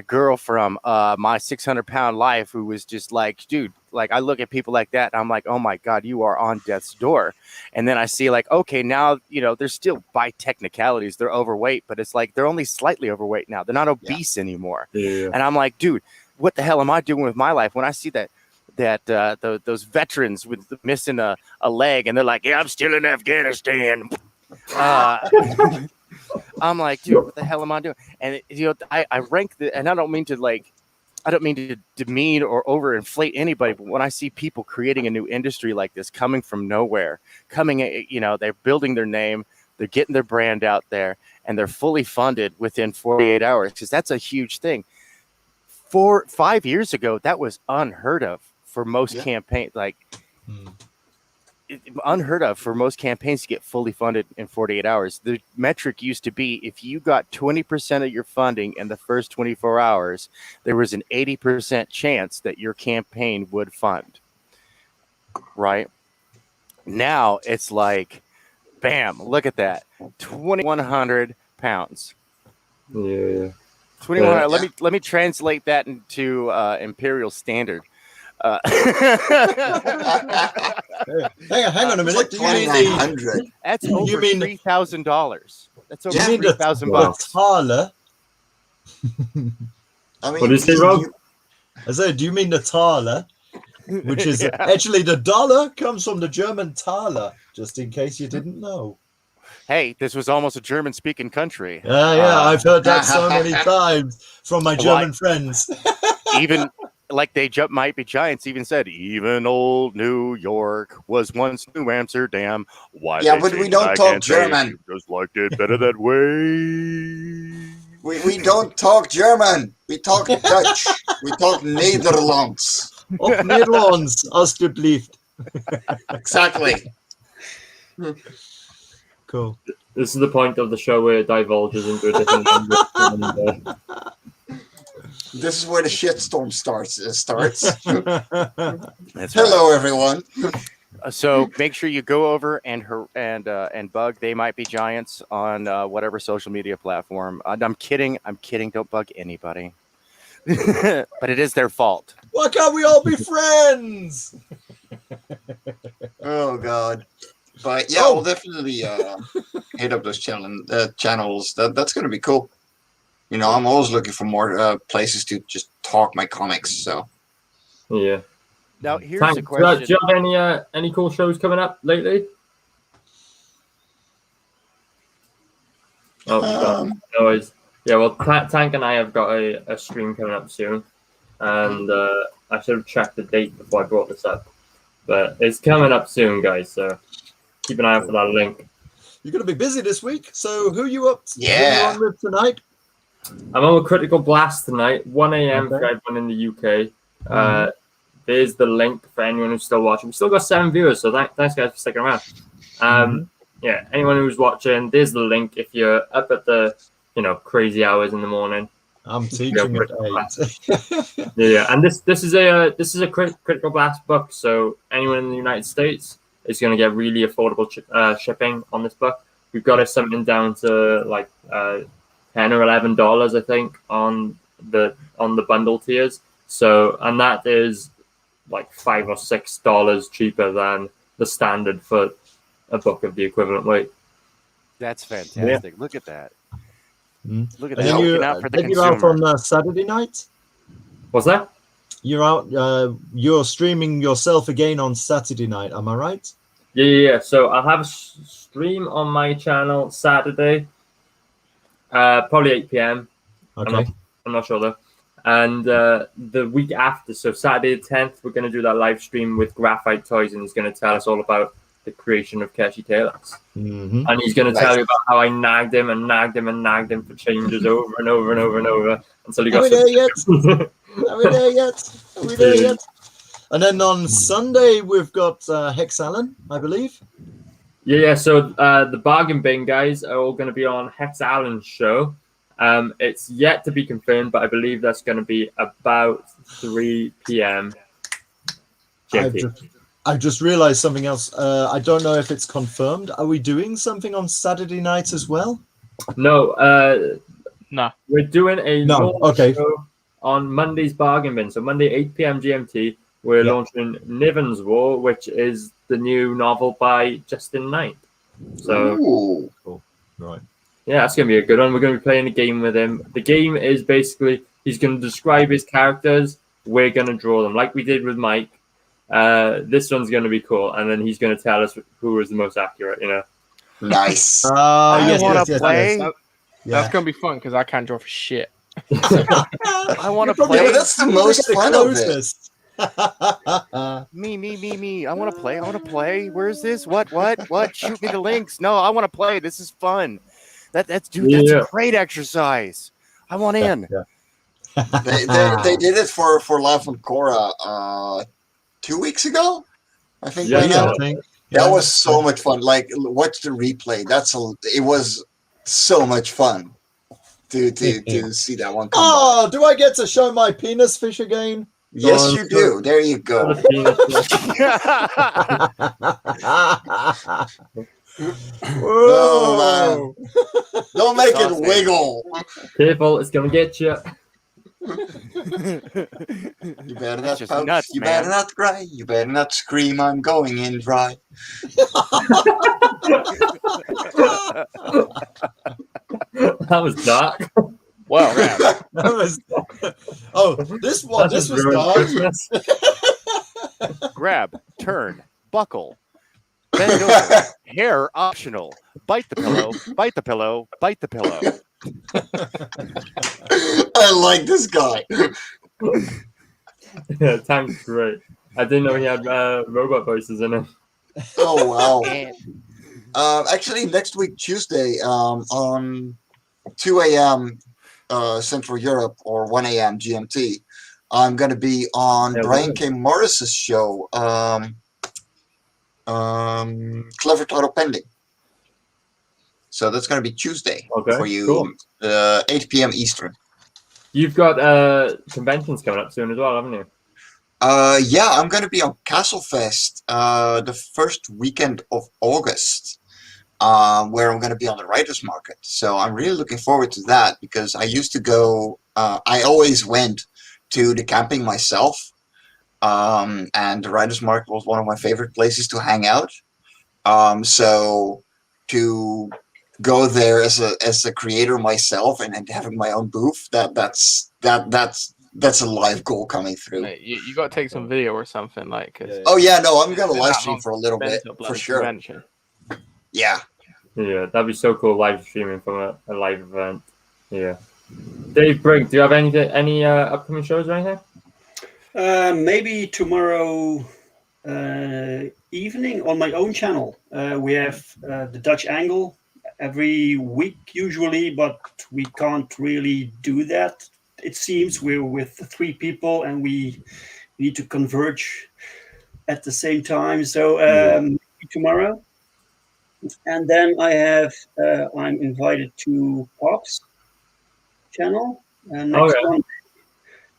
girl from My 600-Pound Life, who was just like, dude, like, I look at people like that, and I'm like, oh my God, you are on death's door. And then I see, like, okay, now, they're still, by technicalities, they're overweight, but it's like they're only slightly overweight now. They're not obese anymore. Yeah. And I'm like, dude, what the hell am I doing with my life? When I see those veterans with missing a leg, and they're like, yeah, I'm still in Afghanistan. I'm like, dude, what the hell am I doing? And I rank and I don't mean to demean or overinflate anybody, but when I see people creating a new industry like this, coming from nowhere, they're building their name, they're getting their brand out there, and they're fully funded within 48 hours, because that's a huge thing. 5 years ago, that was unheard of for most campaigns. Unheard of for most campaigns to get fully funded in 48 hours. The metric used to be, if you got 20% of your funding in the first 24 hours, there was an 80% chance that your campaign would fund. Right? Now it's like, bam, look at that. 2,100 pounds. Yeah. 2,100. Let me translate that into imperial standard. Hang on a minute. Like 2,900. That's over $3,000. That's over $3,000. Thaler? I mean, What did you say, Rob? I said, do you mean the Thaler? Which is actually, the dollar comes from the German Thaler, just in case you didn't know. Hey, this was almost a German-speaking country. Yeah, I've heard that so many times from my German friends. like they might be giants even said, even old New York was once New Amsterdam. Why? Yeah, they but we changed, don't I talk can't say. German. You just liked it better that way. We don't talk German. We talk Dutch. We talk Nederlands. Op Nederlands, alsjeblieft. Exactly. Cool. This is the point of the show where it divulges into a different language. This is where the shitstorm starts. That's Hello, everyone. So make sure you go over and bug They Might Be Giants on whatever social media platform. I'm kidding. Don't bug anybody. But it is their fault. Why can't we all be friends? Oh God. But yeah, we'll definitely hit up those channels. That's going to be cool. You know, I'm always looking for more places to just talk my comics. So yeah. Now here's Thanks. a question. Do you have any cool shows coming up lately? Oh, no worries. Yeah, well, Tank and I have got a stream coming up soon, and I should have checked the date before I brought this up, but it's coming up soon, guys. So keep an eye out for that link. You're going to be busy this week, so who are you up to? Yeah. Who are you on with tonight? I'm on with Critical Blast tonight, 1 a.m. for everyone in the UK. There's the link for anyone who's still watching. We've still got 7 viewers, so thanks guys for sticking around. Yeah, anyone who's watching, there's the link if you're up at the crazy hours in the morning. I'm teaching at 8. Yeah, and this is a Critical Blast book, so anyone in the United States is going to get really affordable shipping on this book. We've got it something down to like $10 or $11, I think, on the bundle tiers. So, and that is like $5 or $6 cheaper than the standard for a book of the equivalent weight. That's fantastic. Look at that. Look at And that. then Looking out for the you're out consumer. on Saturday night? What's that? You're out. You're streaming yourself again on Saturday night. Am I right? Yeah. So I'll have a stream on my channel Saturday, probably 8 p.m. Okay. I'm not sure though. And the week after, so Saturday the 10th, we're going to do that live stream with Graphite Toys, and he's going to tell us all about the creation of Keshi Taylors. Mm-hmm. And he's going to tell you about how I nagged him for changes over and over and over and over until he got. Are we there yet? Are we there yet? Are we there yet? And then on Sunday we've got Hex Allen, I believe. Yeah. So the Bargain Bin guys are all going to be on Hex Allen's show. It's yet to be confirmed, but I believe that's going to be about 3 p.m. I've just realized something else. I don't know if it's confirmed. Are we doing something on Saturday night as well? No. No. We're doing a No. Okay. show on Monday's Bargain Bin. So Monday, 8 p.m. GMT, we're launching Niven's War, which is the new novel by Justin Knight. So, Ooh. Right. yeah, that's going to be a good one. We're going to be playing a game with him. The game is basically, he's going to describe his characters. We're going to draw them like we did with Mike. This one's going to be cool. And then he's going to tell us who is the most accurate, Nice. I want to play. That's going to be fun because I can't draw for shit. I want to Yeah, play. but that's the most fun of it. Me. I want to play. Where's this? What? Shoot me the links. No, I want to play. This is fun. That's a great exercise. I want in. They did it for Live on Korra 2 weeks ago, I think. Yeah, right now. That was Yeah. so much fun. Like, watch the replay. It was so much fun to see that one come by. Oh, do I get to show my penis fish again? Yes, you do. There you go. Oh, man. Don't make it wiggle. Careful, it's going to get you. You better That's not just pout. nuts, You man. better not cry. You better not scream. I'm going in dry. That was dark. Well, That was- oh, this one. This was ruined dark. Christmas. Grab, turn, buckle, bend over, hair optional. Bite the pillow. Bite the pillow. Bite the pillow. I like this guy. Yeah, Tank's great. I didn't know he had robot voices in him. Oh wow. And Actually, next week Tuesday, on 2 a.m. Central Europe or 1 a.m. GMT, I'm going to be on Yeah, Brian really? K. Morris's show, Clever Title Pending. So that's going to be Tuesday Okay, for you, cool. 8 p.m. Eastern. You've got conventions coming up soon as well, haven't you? Yeah, I'm going to be on Castlefest the first weekend of August, where I'm going to be on the writers market. So I'm really looking forward to that because I used to go. I always went to the camping myself, and the writers market was one of my favorite places to hang out. So to go there as a creator myself and having my own booth, that's a live goal coming through. Mate, you got to take some video or something, like. 'Cause Oh yeah, no, I'm gonna been live that stream long for a little since bit I've been to a for bloody sure. convention. Yeah. Yeah, that'd be so cool live streaming from a live event. Yeah. Dave Brink, do you have any upcoming shows or anything? Maybe tomorrow evening on my own channel. We have the Dutch Angle every week usually, but we can't really do that. It seems we're with 3 people and we need to converge at the same time. So tomorrow. And then I have I'm invited to Pop's channel next Monday.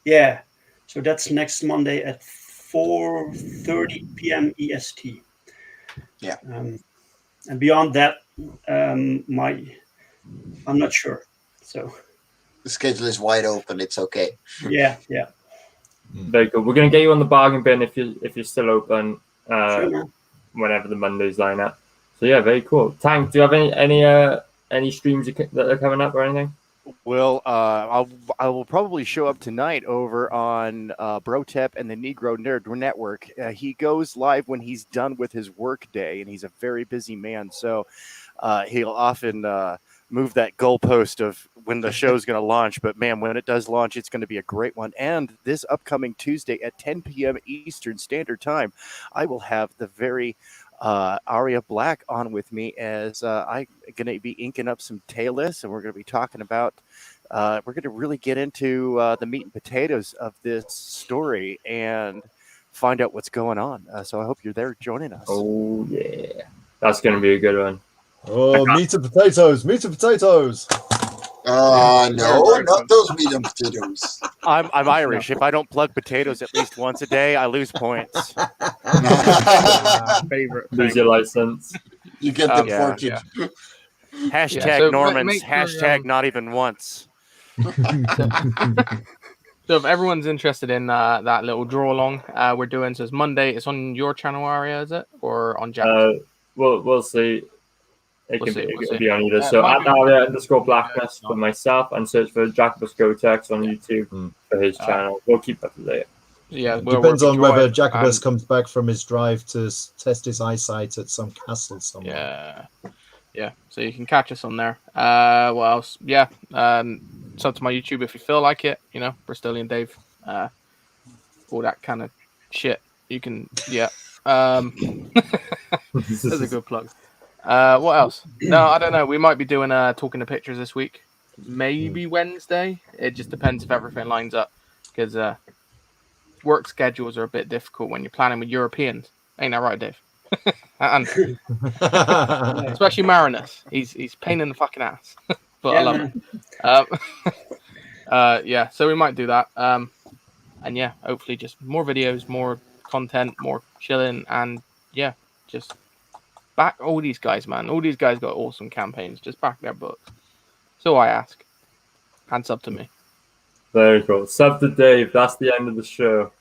Yeah, so that's next Monday at 4:30 p.m. EST. Yeah. And beyond that, I'm not sure. So the schedule is wide open. It's okay. Yeah. Very good. We're gonna get you on the bargain bin if you're still open. Sure, man. Whenever the Mondays line up. So yeah, very cool. Tank, do you have any streams that are coming up or anything? Well, I will probably show up tonight over on Brotep and the Negro Nerd Network. He goes live when he's done with his work day, and he's a very busy man. So he'll often move that goalpost of when the show's going to launch. But man, when it does launch, it's going to be a great one. And this upcoming Tuesday at 10 p.m. Eastern Standard Time, I will have the very Aria Black on with me as I'm going to be inking up some tailless, and we're going to be talking about we're going to really get into the meat and potatoes of this story and find out what's going on. So I hope you're there joining us. Oh yeah, that's going to be a good one. Oh, meat and potatoes, meat and potatoes. No, not those meat and potatoes. I'm Irish. If I don't plug potatoes at least once a day, I lose points. Favorite. Lose your license. You get deported. Yeah. Hashtag Yeah, so Normans. make sure, hashtag not even once. So if everyone's interested in that little draw along we're doing, so it's Monday. It's on your channel, Aria, is it, or on Jack's? We'll see. It We'll can see. be on either. Yeah, So might at be- Aria_Blackness for myself, and search for Jacobus Gotex on YouTube for his channel. We'll keep up to date. Yeah, Depends on whether Jacobus comes back from his drive to test his eyesight at some castle somewhere. Yeah. So you can catch us on there. What else? Yeah. Sub to my YouTube if you feel like it. You know, Bristolian Dave. All that kind of shit. You can. Yeah. That's a good plug. What else? No, I don't know. We might be doing talking to pictures this week. Maybe Wednesday. It just depends if everything lines up. Because work schedules are a bit difficult when you're planning with Europeans. Ain't that right, Dave? And especially Marinus. He's pain in the fucking ass. But I love him. Yeah, so we might do that. And yeah, hopefully just more videos, more content, more chilling, and yeah, just back all these guys, man. All these guys got awesome campaigns. Just back their books. So I ask. Hands up to me. Very cool. Sub to Dave. That's the end of the show.